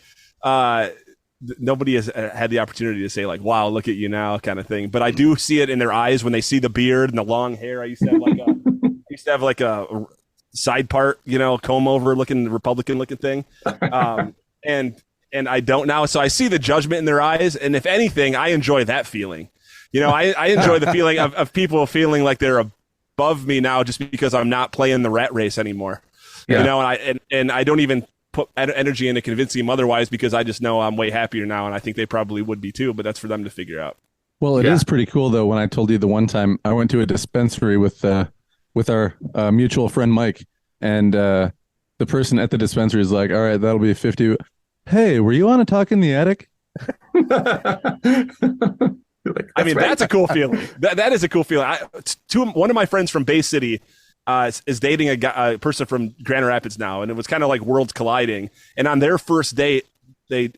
nobody has had the opportunity to say like, "Wow, look at you now," kind of thing. But I do see it in their eyes when they see the beard and the long hair. I used to have like a side part, comb over looking Republican looking thing. And I don't now. So I see the judgment in their eyes. And if anything, I enjoy that feeling. I enjoy the feeling of people feeling like they're above me now just because I'm not playing the rat race anymore. And I don't even put energy into convincing them otherwise because I just know I'm way happier now. And I think they probably would be too, but that's for them to figure out. Well, it is pretty cool though. When I told you the one time I went to a dispensary with our mutual friend, Mike, and the person at the dispensary is like, "All right, that'll be 50. Hey, were you on a Talk in the Attic?" I mean, that's a cool feeling. That is a cool feeling. One of my friends from Bay City is dating a person from Grand Rapids now, and it was kind of like worlds colliding. And on their first date,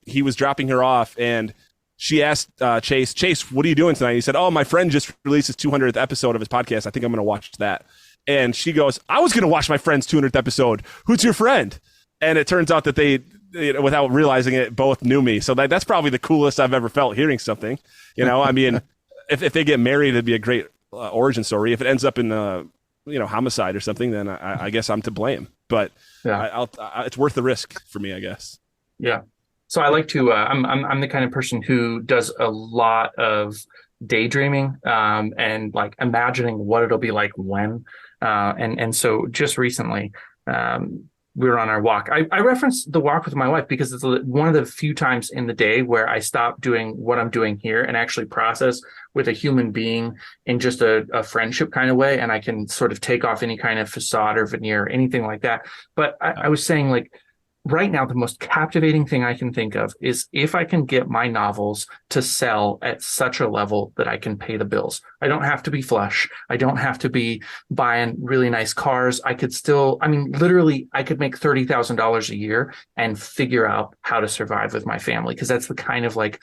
he was dropping her off, and she asked Chase, "What are you doing tonight?" He said, "Oh, my friend just released his 200th episode of his podcast. I think I'm going to watch that." And she goes, "I was going to watch my friend's 200th episode. Who's your friend?" And it turns out that they, without realizing it, both knew me. So that's probably the coolest I've ever felt hearing something. I mean, if they get married, it'd be a great origin story. If it ends up in homicide or something, then I guess I'm to blame. But it's worth the risk for me, I guess. Yeah. So I like to. I'm the kind of person who does a lot of daydreaming and like imagining what it'll be like when. And so just recently, we were on our walk. I referenced the walk with my wife because it's one of the few times in the day where I stop doing what I'm doing here and actually process with a human being in just a friendship kind of way. And I can sort of take off any kind of facade or veneer or anything like that. But I was saying, like, right now, the most captivating thing I can think of is if I can get my novels to sell at such a level that I can pay the bills. I don't have to be flush. I don't have to be buying really nice cars. I could still, literally, I could make $30,000 a year and figure out how to survive with my family, because that's the kind of like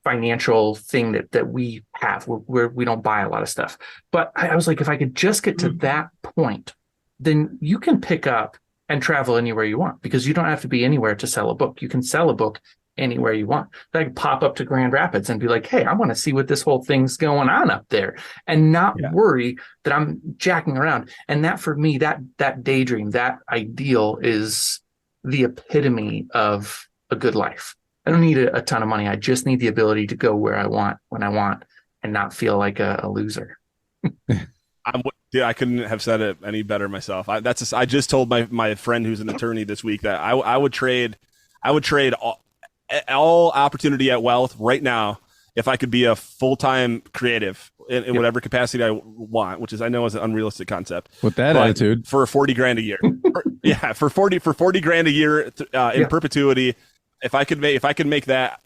financial thing that we have where we don't buy a lot of stuff. But I was like, if I could just get to that point, then you can pick up and travel anywhere you want, because you don't have to be anywhere to sell a book. You can sell a book anywhere you want. I can pop up to Grand Rapids and be like, "Hey, I want to see what this whole thing's going on up there," and not worry that I'm jacking around. And that, for me, that daydream, that ideal is the epitome of a good life. I don't need a ton of money. I just need the ability to go where I want, when I want, and not feel like a loser. I couldn't have said it any better myself. I just told my friend who's an attorney this week that I would trade all opportunity at wealth right now if I could be a full-time creative in whatever capacity I want, which is, I know, is an unrealistic concept. With that attitude, for $40,000 a year, for $40,000 a year in perpetuity. If I could make that,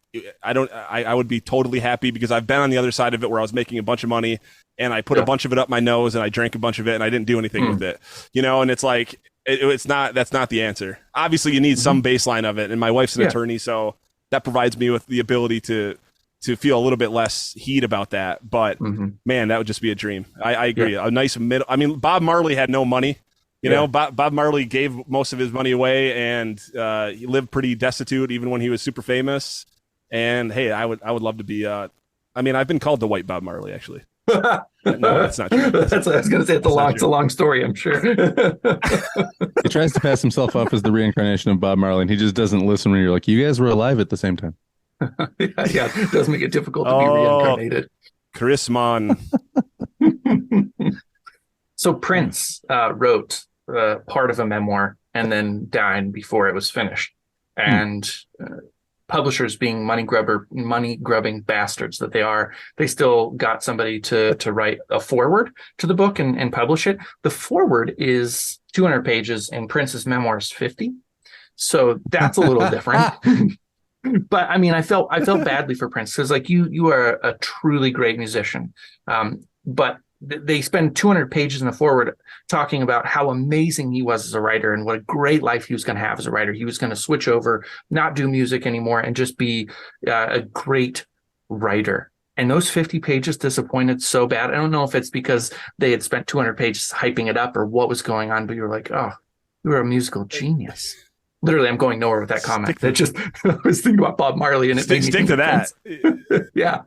I would be totally happy, because I've been on the other side of it where I was making a bunch of money and I put a bunch of it up my nose and I drank a bunch of it and I didn't do anything with it, and it's like, that's not the answer. Obviously you need some baseline of it. And my wife's an attorney, so that provides me with the ability to feel a little bit less heat about that. But man, that would just be a dream. I agree. A nice middle. Bob Marley had no money. Bob Marley gave most of his money away, and he lived pretty destitute even when he was super famous. And hey, I would love to be. I've been called the White Bob Marley, actually. No, that's not true. That's what I was going to say. It's a long story, I'm sure. He tries to pass himself off as the reincarnation of Bob Marley, and he just doesn't listen when you're like, "You guys were alive at the same time." Yeah, it does make it difficult to be reincarnated. Chris Mon. So Prince wrote part of a memoir and then died before it was finished. And publishers, being money grubbing bastards that they are, they still got somebody to write a foreword to the book and publish it. The foreword is 200 pages and Prince's memoirs 50. So that's a little different. But I mean, I felt badly for Prince, because like you are a truly great musician. But they spend 200 pages in the foreword talking about how amazing he was as a writer and what a great life he was going to have as a writer. He was going to switch over, not do music anymore, and just be a great writer. And those 50 pages disappointed so bad. I don't know if it's because they had spent 200 pages hyping it up or what was going on, but you were like, oh, you were a musical genius. Literally, I'm going nowhere with that comment. I was thinking about Bob Marley, and stick to that. yeah.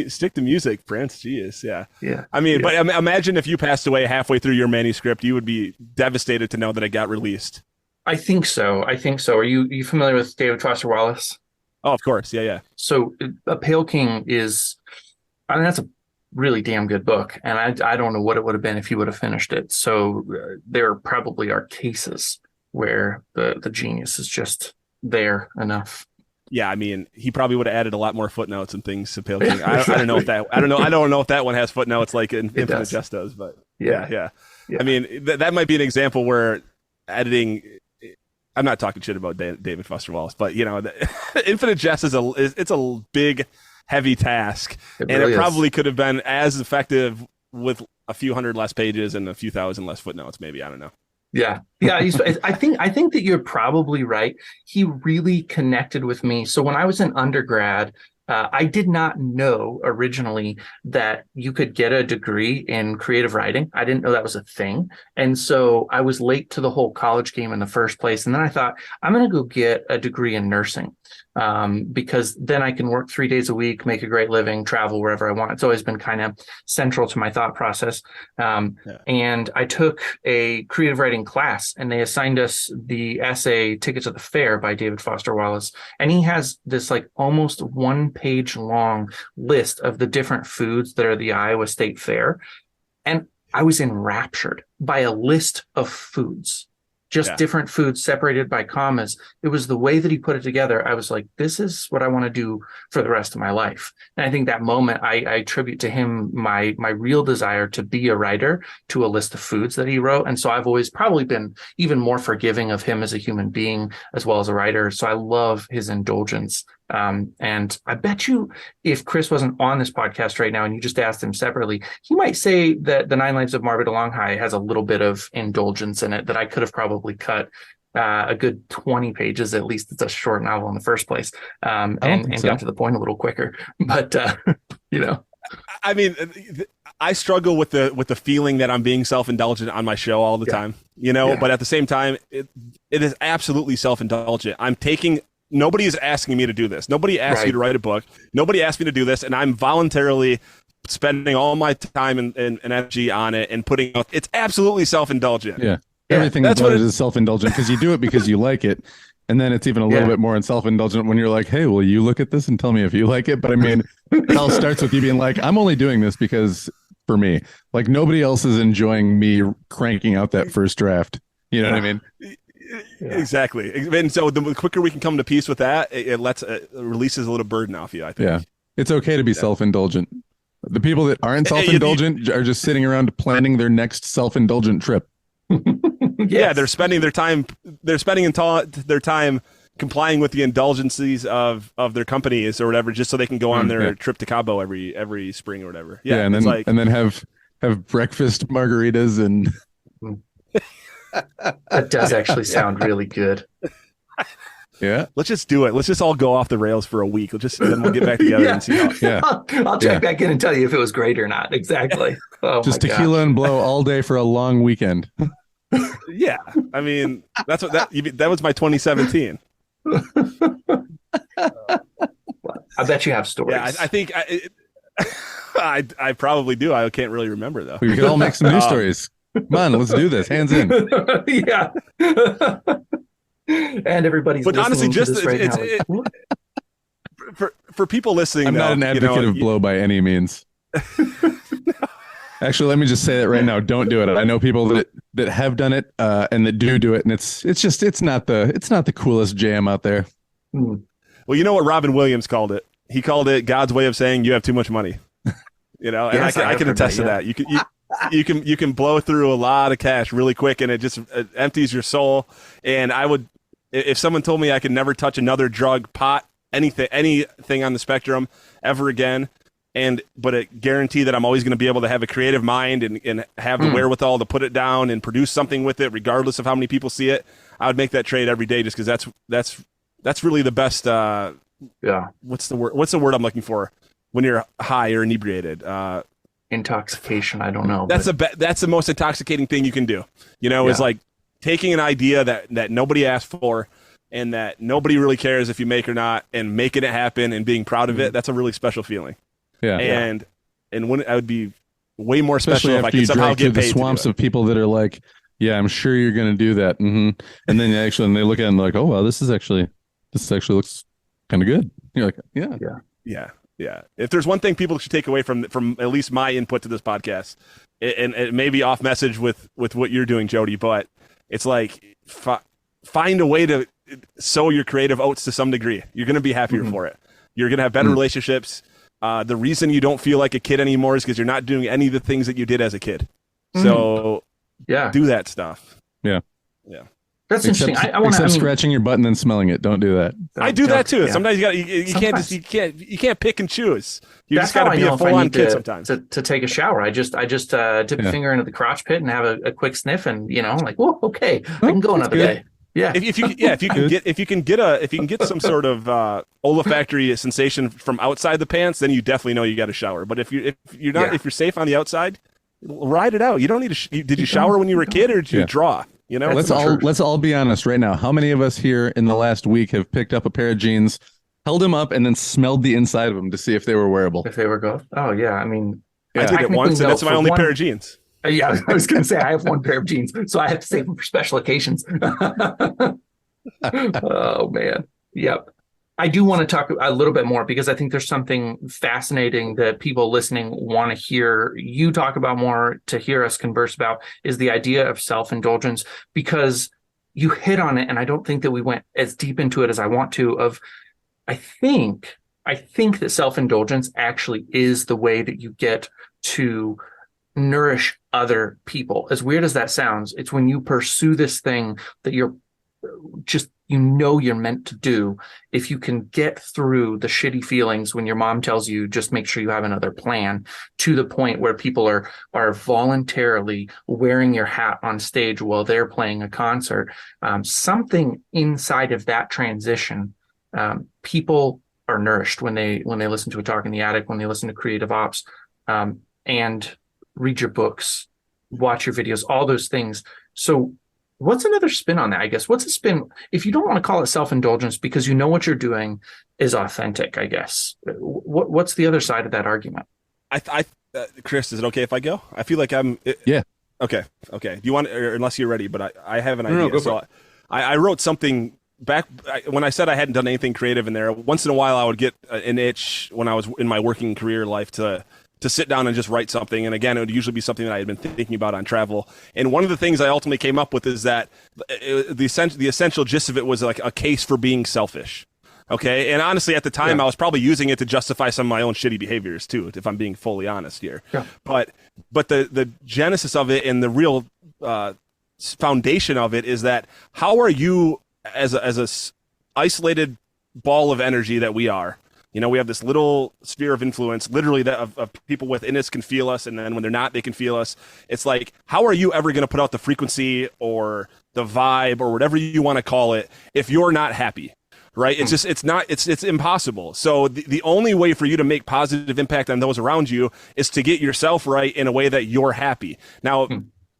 Stick to music, Prince. Jeez, yeah. I mean, but imagine if you passed away halfway through your manuscript, you would be devastated to know that it got released. I think so. Are you familiar with David Foster Wallace? Oh, of course. Yeah. So, A Pale King that's a really damn good book, and I don't know what it would have been if he would have finished it. So there probably are cases where the genius is just there enough. Yeah, I mean, he probably would have added a lot more footnotes and things to Pale King. I don't know if that one has footnotes like Infinite Jest does, but yeah. I mean, that might be an example where editing. I'm not talking shit about David Foster Wallace, but Infinite Jest is a big, heavy task, it probably could have been as effective with a few hundred less pages and a few thousand less footnotes. Maybe, I don't know. Yeah. I think that you're probably right. He really connected with me. So when I was in undergrad, I did not know originally that you could get a degree in creative writing. I didn't know that was a thing. And so I was late to the whole college game in the first place. And then I thought, I'm going to go get a degree in nursing, because then I can work 3 days a week, make a great living, travel wherever I want. It's always been kind of central to my thought process. And I took a creative writing class, and they assigned us the essay Ticket to the Fair by David Foster Wallace. And he has this like almost 1-page long list of the different foods that are the Iowa State Fair. And I was enraptured by a list of foods. Just different foods separated by commas. It was the way that he put it together. I was like, this is what I want to do for the rest of my life. And I think that moment I attribute to him my real desire to be a writer, to a list of foods that he wrote. And so I've always probably been even more forgiving of him as a human being as well as a writer. So I love his indulgence. And I bet you if Chris wasn't on this podcast right now and you just asked him separately, he might say that The 9 Lives of Marva DeLonghi has a little bit of indulgence in it that I could have probably cut a good 20 pages. At least it's a short novel in the first place, and got to the point a little quicker. But, I mean, I struggle with the feeling that I'm being self-indulgent on my show all the time, but at the same time, it is absolutely self-indulgent. Nobody is asking me to do this. Nobody asked you to write a book. Nobody asked me to do this. And I'm voluntarily spending all my time and energy on it and putting out. It's absolutely self-indulgent. Yeah. Everything about it is self-indulgent because you do it because you like it. And then it's even a little bit more self-indulgent when you're like, hey, will you look at this and tell me if you like it? But I mean, it all starts with you being like, I'm only doing this because for me, like nobody else is enjoying me cranking out that first draft. You know what I mean? Yeah. Exactly. And so the quicker we can come to peace with that, it releases a little burden off you, I think. Yeah. It's okay to be self-indulgent. The people that aren't self-indulgent are just sitting around planning their next self-indulgent trip. Yeah, they're spending their time complying with the indulgences of their companies or whatever, just so they can go on their trip to Cabo every spring or whatever. Yeah, and then have breakfast margaritas and that does actually sound really good. Yeah, let's just do it. Let's just all go off the rails for a week. Then we'll get back together and see how. Yeah, I'll check back in and tell you if it was great or not. Exactly. Oh, just tequila and blow all day for a long weekend. Yeah, I mean that was my 2017. I bet you have stories. Yeah, I think I probably do. I can't really remember though. We could all make some new stories. Come on, let's do this. Hands in. Yeah. And everybo's but honestly, just this right now. For people listening, I'm not an advocate of blow by any means. Actually, let me just say that right now. Don't do it. I know people that have done it and that do it, and it's not the coolest jam out there. Mm. Well, you know what Robin Williams called it? He called it God's way of saying you have too much money. You know, and Yes, I can attest to that. You can blow through a lot of cash really quick, and it empties your soul. And I would, if someone told me I could never touch another drug, pot, anything on the spectrum ever again, but it guarantee that I'm always going to be able to have a creative mind and have the wherewithal to put it down and produce something with it, regardless of how many people see it, I would make that trade every day, just because that's really the best. What's the word I'm looking for when you're high or inebriated? Intoxication. I don't know. That's the most intoxicating thing you can do. You know, is like taking an idea that nobody asked for and that nobody really cares if you make or not, and making it happen and being proud of it. That's a really special feeling. Yeah. And when I would be way more special if I could somehow get paid. The swamps of people that are like, yeah, I'm sure you're going to do that. Mm-hmm. And then when they look at it and they're like, oh, wow, this actually looks kind of good. You're like, yeah. If there's one thing people should take away from at least my input to this podcast, and it may be off message with what you're doing, Jody, but it's like find a way to sow your creative oats to some degree. You're going to be happier for it. You're going to have better relationships. The reason you don't feel like a kid anymore is because you're not doing any of the things that you did as a kid. So do that stuff. Yeah. That's interesting. Except scratching your butt and then smelling it. Don't do that. I do that too. Yeah. Sometimes you can't pick and choose. You just got to be a full-on kid sometimes. To take a shower, I just dip a finger into the crotch pit and have a quick sniff, and like, whoa, okay, I can go another day. Yeah. If you can get some sort of olfactory sensation from outside the pants, then you definitely know you got to shower. But if you're if you're safe on the outside, ride it out. You don't need to. Did you shower when you were a kid, or did you draw? You know, let's all be honest right now. How many of us here in the last week have picked up a pair of jeans, held them up, and then smelled the inside of them to see if they were wearable? If they were good? Oh yeah, I mean, I did it once, and that's my only pair of jeans. Yeah, I was going to say I have one pair of jeans, so I have to save them for special occasions. Oh man, yep. I do want to talk a little bit more because I think there's something fascinating that people listening want to hear you talk about more, to hear us converse about, is the idea of self-indulgence, because you hit on it, and I don't think that we went as deep into it as I want to. I think that self-indulgence actually is the way that you get to nourish other people. As weird as that sounds, it's when you pursue this thing that you're meant to do. If you can get through the shitty feelings when your mom tells you just make sure you have another plan, to the point where people are voluntarily wearing your hat on stage while they're playing a concert, something inside of that transition, people are nourished when they listen to a Talk in the Attic, when they listen to Creative Ops, and read your books, watch your videos, all those things. So what's another spin on that? I guess what's a spin if you don't want to call it self-indulgence because you know what you're doing is authentic? I guess what's the other side of that argument? Chris, is it okay if I go? I feel like yeah. Okay. Do you want, or unless you're ready? But I have an idea. No, so I wrote something back when I said I hadn't done anything creative in there. Once in a while, I would get an itch when I was in my working career life to sit down and just write something. And again, it would usually be something that I had been thinking about on travel. And one of the things I ultimately came up with is that the essential gist of it was like a case for being selfish. Okay. And honestly, at the time, I was probably using it to justify some of my own shitty behaviors too, if I'm being fully honest here. Yeah. But the genesis of it and the real foundation of it is that how are you as a isolated ball of energy that we are? You know, we have this little sphere of influence, literally, that of people within us can feel us, and then when they're not, they can feel us. It's like, how are you ever going to put out the frequency or the vibe or whatever you want to call it if you're not happy, right? It's just, it's impossible. So the only way for you to make positive impact on those around you is to get yourself right in a way that you're happy. Now,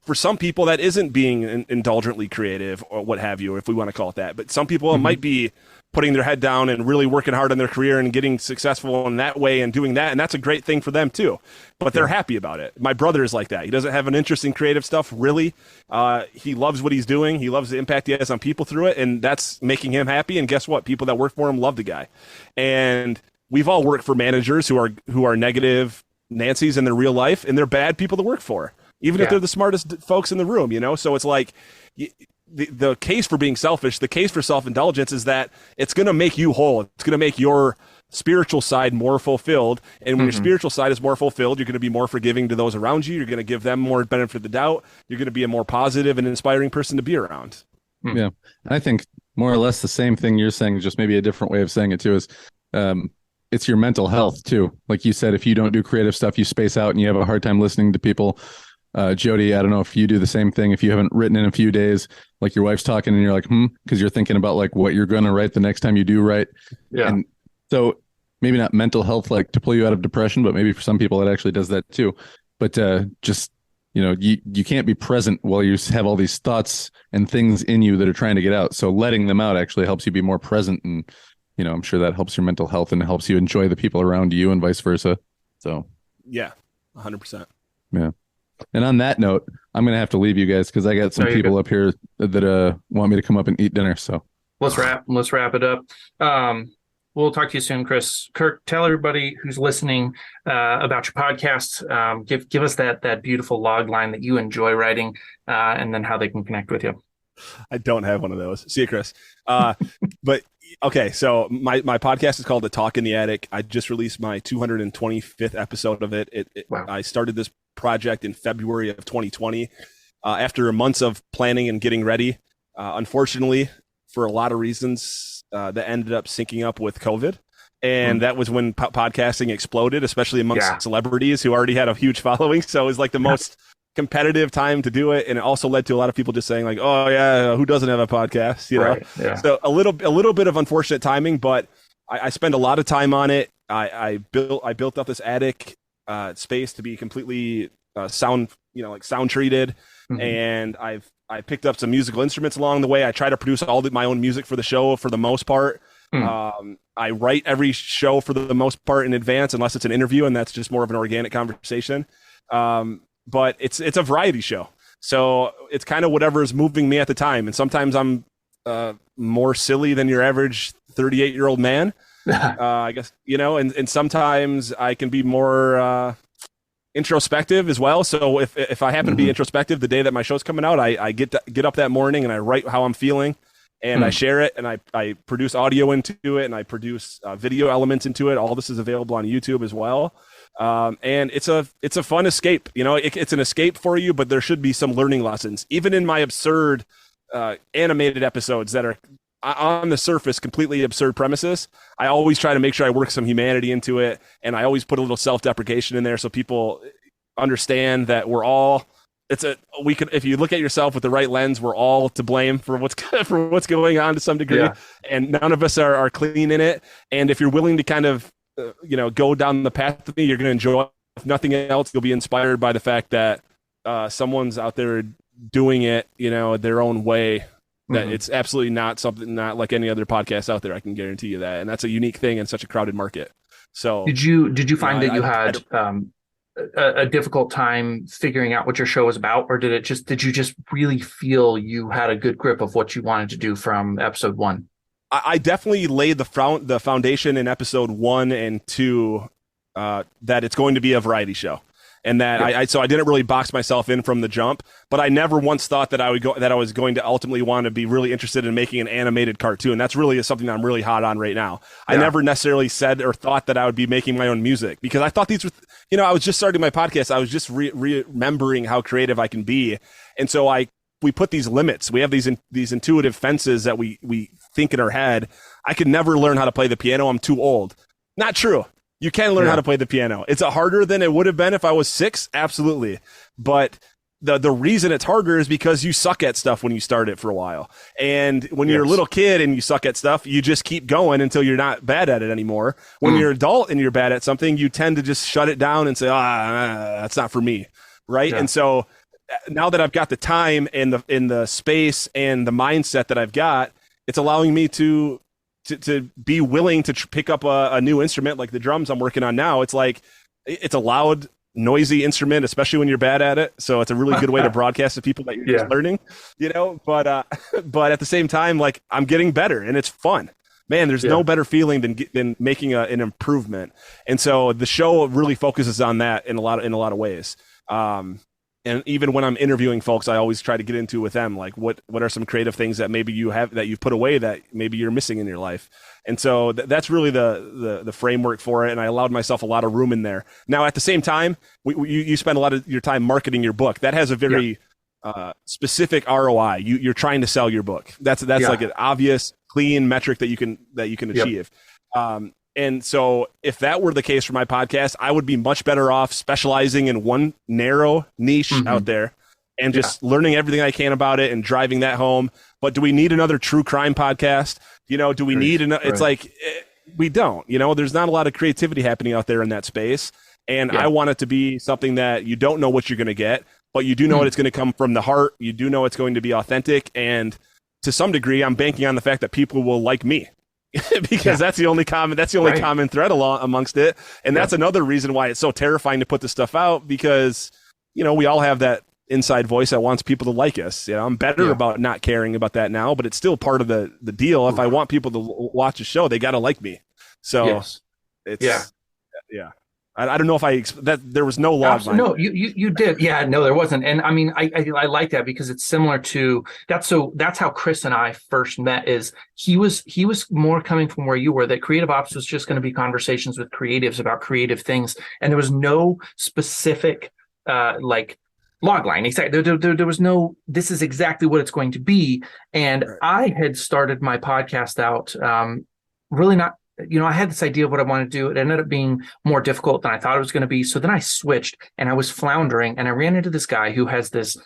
for some people, that isn't being indulgently creative or what have you, if we want to call it that. But some people, it might be putting their head down and really working hard on their career and getting successful in that way and doing that. And that's a great thing for them too, but they're happy about it. My brother is like that. He doesn't have an interest in creative stuff, really. He loves what he's doing. He loves the impact he has on people through it. And that's making him happy. And guess what? People that work for him love the guy. And we've all worked for managers who are negative Nancy's in their real life, and they're bad people to work for, even if they're the smartest folks in the room, you know? So it's like, the case for being selfish, the case for self-indulgence is that it's going to make you whole. It's going to make your spiritual side more fulfilled. And when your spiritual side is more fulfilled, you're going to be more forgiving to those around you. You're going to give them more benefit of the doubt. You're going to be a more positive and inspiring person to be around. Yeah. I think more or less the same thing you're saying, just maybe a different way of saying it too, is it's your mental health too. Like you said, if you don't do creative stuff, you space out and you have a hard time listening to people. Jody, I don't know if you do the same thing. If you haven't written in a few days, like your wife's talking and you're like, because you're thinking about like what you're going to write the next time you do write. Yeah. And so maybe not mental health, like to pull you out of depression, but maybe for some people it actually does that too. But just, you can't be present while you have all these thoughts and things in you that are trying to get out. So letting them out actually helps you be more present. And, I'm sure that helps your mental health and helps you enjoy the people around you and vice versa. So, yeah, 100%. Yeah. And on that note, I'm going to have to leave you guys because I got some people up here that want me to come up and eat dinner. So let's wrap it up. We'll talk to you soon, Chris. Kirk, tell everybody who's listening about your podcast. Give us that beautiful log line that you enjoy writing, and then how they can connect with you. I don't have one of those. See you, Chris. But okay, so my podcast is called The Talk in the Attic. I just released my 225th episode of it. Wow. I started this project in February of 2020 after months of planning and getting ready. Unfortunately, for a lot of reasons, that ended up syncing up with COVID. And that was when podcasting exploded, especially amongst celebrities who already had a huge following. So it was like the most competitive time to do it. And it also led to a lot of people just saying like, oh yeah, who doesn't have a podcast? Right. Yeah. So a little bit of unfortunate timing, but I spend a lot of time on it. I built up this attic space to be completely sound treated. And I picked up some musical instruments along the way. I try to produce all my own music for the show for the most part. I write every show for the most part in advance, unless it's an interview, and that's just more of an organic conversation. But it's a variety show. So it's kind of whatever is moving me at the time. And sometimes I'm more silly than your average 38-year-old man, I guess, and sometimes I can be more introspective as well. So if I happen to be introspective the day that my show's coming out, I get up that morning and I write how I'm feeling, and I share it, and I produce audio into it, and I produce video elements into it. All this is available on YouTube as well. And it's a fun escape. It's an escape for you, but there should be some learning lessons, even in my absurd animated episodes that are on the surface completely absurd premises. I always try to make sure I work some humanity into it, and I always put a little self-deprecation in there so people understand that we're all if you look at yourself with the right lens, we're all to blame for what's going on to some degree, and none of us are clean in it. And if you're willing to kind of go down the path with me, you're going to enjoy it. If nothing else, you'll be inspired by the fact that someone's out there doing it, their own way. That it's absolutely not like any other podcast out there. I can guarantee you that, and that's a unique thing in such a crowded market. So, did you find that you had a difficult time figuring out what your show was about, or did you just really feel you had a good grip of what you wanted to do from episode 1? I definitely laid the foundation in episode 1 and 2 that it's going to be a variety show, and that so I didn't really box myself in from the jump. But I never once thought that I was going to ultimately want to be really interested in making an animated cartoon. That's really something that I'm really hot on right now. I never necessarily said or thought that I would be making my own music, because I thought these were, I was just starting my podcast. I was just remembering how creative I can be, and so we put these limits. We have these intuitive fences that we think in our head. I could never learn how to play the piano. I'm too old. Not true. You can learn how to play the piano. It's harder than it would have been if I was 6. Absolutely. But the reason it's harder is because you suck at stuff when you start it for a while. And when you're a little kid and you suck at stuff, you just keep going until you're not bad at it anymore. When you're an adult and you're bad at something, you tend to just shut it down and say, that's not for me. Right. Yeah. And so now that I've got the time and the space and the mindset that I've got, it's allowing me to be willing to pick up a new instrument like the drums I'm working on now. It's like, it's a loud, noisy instrument, especially when you're bad at it. So it's a really good way to broadcast to people that you're just learning, but at the same time, like, I'm getting better and it's fun, man. There's no better feeling than making an improvement. And so the show really focuses on that in a lot of ways. And even when I'm interviewing folks, I always try to get into with them, like what are some creative things that maybe you have that you've put away that maybe you're missing in your life. And so that's really the framework for it. And I allowed myself a lot of room in there. Now, at the same time, you spend a lot of your time marketing your book. That has a very specific ROI. You're trying to sell your book. That's like an obvious, clean metric that you can achieve. And so if that were the case for my podcast, I would be much better off specializing in one narrow niche out there and just learning everything I can about it and driving that home. But do we need another true crime podcast? Do we need it's like, we don't, there's not a lot of creativity happening out there in that space. And I want it to be something that you don't know what you're going to get, but you do know it's going to come from the heart. You do know it's going to be authentic. And to some degree, I'm banking on the fact that people will like me. Because that's the only common thread amongst it. And that's another reason why it's so terrifying to put this stuff out, because we all have that inside voice that wants people to like us. I'm better about not caring about that now, but it's still part of the deal. If I want people to watch a show, they got to like me. So it's I don't know if that there was no log line. No, you did. Yeah, no, there wasn't. And I mean, I like that because it's similar to that. So that's how Chris and I first met. Is he was more coming from where you were, that creative ops was just going to be conversations with creatives about creative things, and there was no specific like log line. Exactly. There was no, this is exactly what it's going to be. And I had started my podcast out really not. I had this idea of what I wanted to do. It ended up being more difficult than I thought it was going to be. So then I switched and I was floundering, and I ran into this guy who has this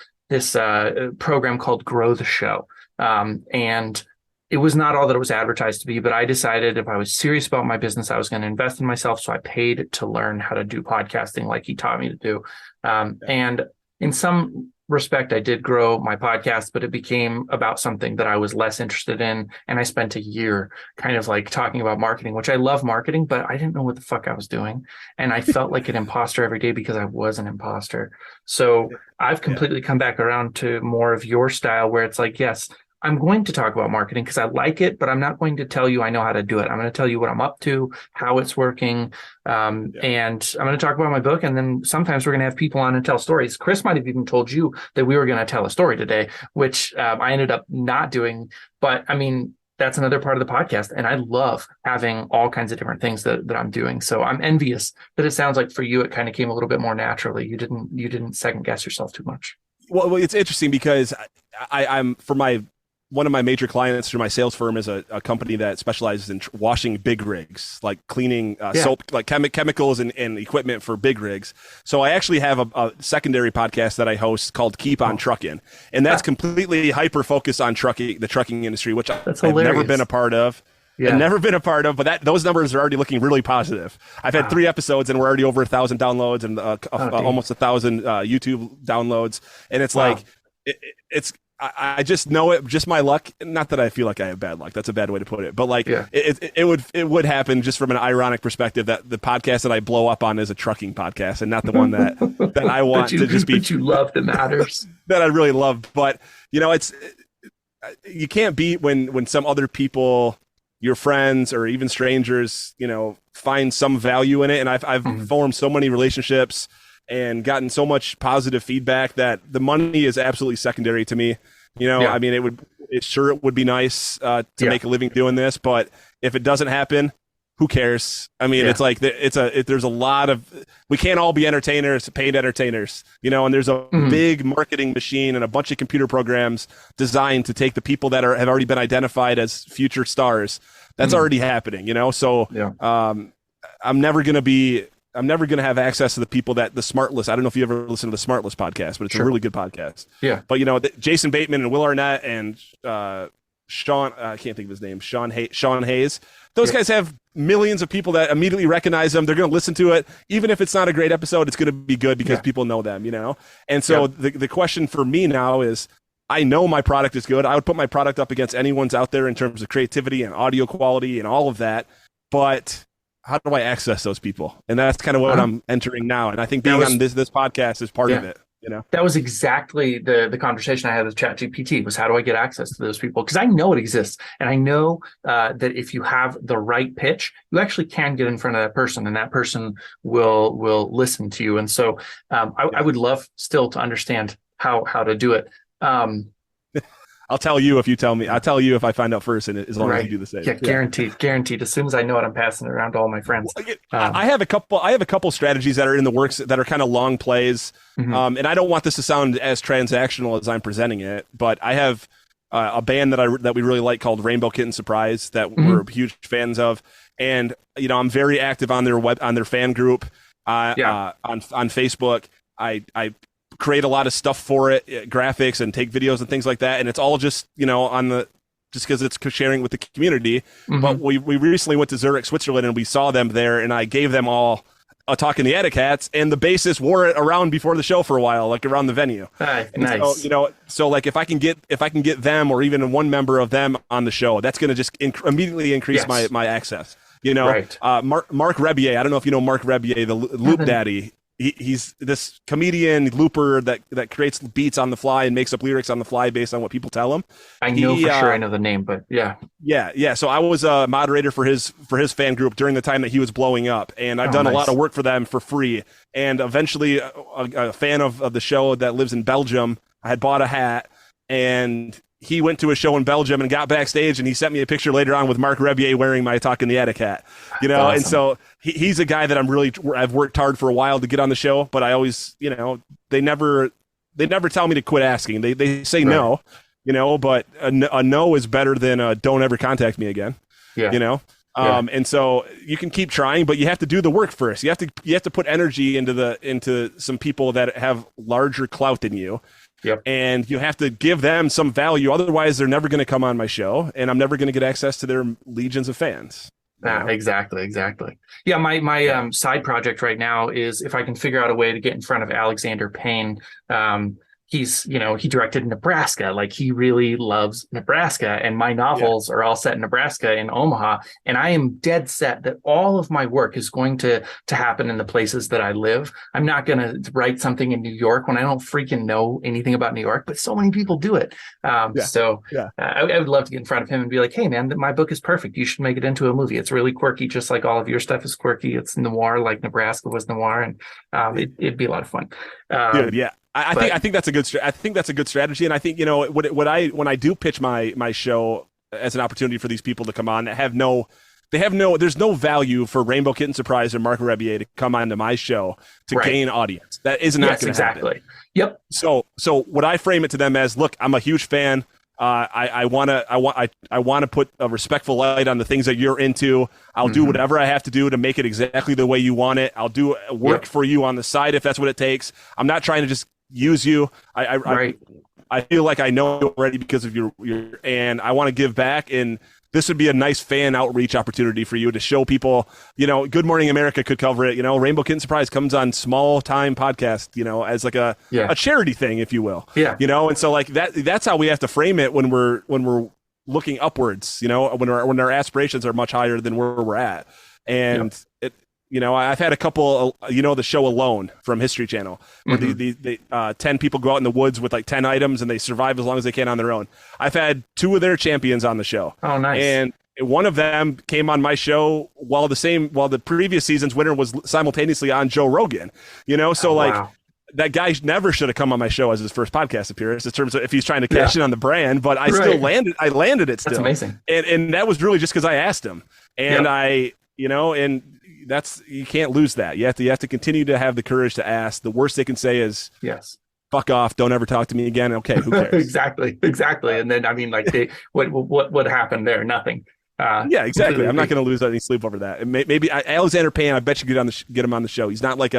program called Grow the Show. And it was not all that it was advertised to be, but I decided if I was serious about my business, I was going to invest in myself. So I paid to learn how to do podcasting like he taught me to do. And in some respect, I did grow my podcast, but it became about something that I was less interested in. And I spent a year kind of like talking about marketing, which I love marketing, but I didn't know what the fuck I was doing. And I felt like an imposter every day because I was an imposter. So I've completely come back around to more of your style, where it's like, yes, I'm going to talk about marketing because I like it, but I'm not going to tell you I know how to do it. I'm going to tell you what I'm up to, how it's working. And I'm going to talk about my book. And then sometimes we're going to have people on and tell stories. Chris might have even told you that we were going to tell a story today, which I ended up not doing. But I mean, that's another part of the podcast. And I love having all kinds of different things that I'm doing. So I'm envious that it sounds like for you, it kind of came a little bit more naturally. You didn't second guess yourself too much. Well, it's interesting because I'm for one of my major clients through my sales firm is a company that specializes in washing big rigs, like cleaning soap, like chemicals and equipment for big rigs. So I actually have a secondary podcast that I host called Keep on Trucking. And that's completely hyper-focused on the trucking industry, which I've never been a part of. I've never been a part of, but those numbers are already looking really positive. I've had 3 episodes and we're already over 1,000 downloads and almost 1,000 YouTube downloads. And it's like, I just know it, just my luck. Not that I feel like I have bad luck. That's a bad way to put it. But like it would happen just from an ironic perspective that the podcast that I blow up on is a trucking podcast and not the one that I want to just be. But you love that matters. That I really love. But you can't beat when some other people, your friends or even strangers, find some value in it. And I've formed so many relationships and gotten so much positive feedback that the money is absolutely secondary to me. I mean, it would be nice to make a living doing this, but if it doesn't happen, who cares? I mean, it's like there's a lot of, we can't all be entertainers, paid entertainers, and there's a big marketing machine and a bunch of computer programs designed to take the people that have already been identified as future stars. That's already happening, So I'm never going to have access to the people that the Smart List. I don't know if you ever listen to the Smart List podcast, but it's a really good podcast. Yeah. But Jason Bateman and Will Arnett and Sean, I can't think of his name, Sean Hayes. Those guys have millions of people that immediately recognize them. They're going to listen to it. Even if it's not a great episode, it's going to be good because people know them, And so the question for me now is, I know my product is good. I would put my product up against anyone's out there in terms of creativity and audio quality and all of that. But how do I access those people? And that's kind of what I'm entering now. And I think being on this podcast is part of it. That was exactly the conversation I had with ChatGPT, was how do I get access to those people? Because I know it exists. And I know that if you have the right pitch, you actually can get in front of that person, and that person will listen to you. And so I would love still to understand how to do it. I'll tell you if you tell me. I'll tell you if I find out first, and as long as you do the same. Yeah, guaranteed. As soon as I know it, I'm passing it around to all my friends. I have a couple strategies that are in the works that are kind of long plays, and I don't want this to sound as transactional as I'm presenting it, but I have a band that we really like called Rainbow Kitten Surprise that we're huge fans of, and I'm very active on their fan group on Facebook. I create a lot of stuff for it, graphics, and take videos and things like that, and it's all just just because it's sharing with the community. But we recently went to Zurich, Switzerland, and we saw them there, and I gave them all a Talk in the Attic hats, and the bassist wore it around before the show for a while, like around the venue. Nice. So, so like if I can get them or even one member of them on the show, that's going to just immediately increase my access. Right. Mark Rebier, I don't know if you know Mark Rebier, the Loop Daddy. He's this comedian looper that creates beats on the fly and makes up lyrics on the fly based on what people tell him. I know for sure I know the name, but yeah. So I was a moderator for his fan group during the time that he was blowing up, and I've done a lot of work for them for free. And eventually, a fan of the show that lives in Belgium, I had bought a hat, and he went to a show in Belgium and got backstage, and he sent me a picture later on with Mark Rebier wearing my Talk in the Attic hat, awesome. And so he's a guy that I've worked hard for a while to get on the show, but I always, they never tell me to quit asking. They say no, but a no is better than a don't ever contact me again, and so you can keep trying, but you have to do the work first. You have to put energy into some people that have larger clout than you. Yep. And you have to give them some value. Otherwise, they're never going to come on my show, and I'm never going to get access to their legions of fans. Exactly. Yeah, my side project right now is if I can figure out a way to get in front of Alexander Payne. He's, he directed Nebraska. Like, he really loves Nebraska, and my novels are all set in Nebraska, in Omaha. And I am dead set that all of my work is going to happen in the places that I live. I'm not going to write something in New York when I don't freaking know anything about New York, but so many people do it. I would love to get in front of him and be like, hey man, my book is perfect. You should make it into a movie. It's really quirky, just like all of your stuff is quirky. It's noir, like Nebraska was noir. And it'd be a lot of fun. Dude, yeah. I think that's a good. I think that's a good strategy, and I think when I do pitch my show as an opportunity for these people to come on that there's no value for Rainbow Kitten Surprise or Mark Rebier to come onto my show to gain audience. That is not going to happen. Yep. So what I frame it to them as, look, I'm a huge fan. I want to put a respectful light on the things that you're into. I'll do whatever I have to do to make it exactly the way you want it. I'll do work for you on the side if that's what it takes. I'm not trying to just use you. I feel like I know you already because of your and I want to give back, and this would be a nice fan outreach opportunity for you to show people, Good Morning America could cover it. Rainbow Kitten Surprise comes on small time podcast, as like a charity thing, if you will. Yeah. And so like that's how we have to frame it when we're looking upwards, when our aspirations are much higher than where we're at. And I've had a couple, the show Alone from History Channel, where the 10 people go out in the woods with like 10 items and they survive as long as they can on their own. I've had 2 of their champions on the show. Oh, nice. And one of them came on my show while the previous season's winner was simultaneously on Joe Rogan, wow. That guy never should have come on my show as his first podcast appearance in terms of if he's trying to cash in on the brand, but I landed it still. That's amazing. And that was really just because I asked him, and and you can't lose that. You have to continue to have the courage to ask. The worst they can say is yes, fuck off, don't ever talk to me again. Okay, who cares? exactly. And then what happened there? Nothing. Exactly. I'm not going to lose any sleep over that. And maybe Alexander Payne, I bet you get him on the show. He's not like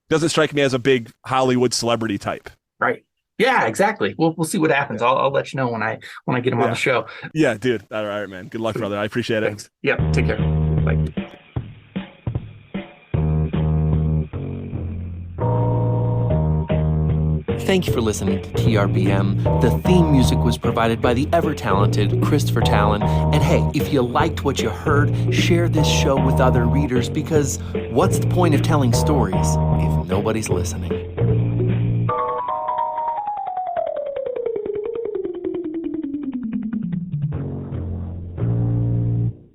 doesn't strike me as a big Hollywood celebrity type. Right. Yeah, exactly. We'll see what happens. I'll let you know when I get him on the show. Yeah, dude. All right, man. Good luck, brother. I appreciate it. Thanks. Yep. Take care. Bye. Thank you for listening to TRBM. The theme music was provided by the ever-talented Christopher Talon. And hey, if you liked what you heard, share this show with other readers, because what's the point of telling stories if nobody's listening?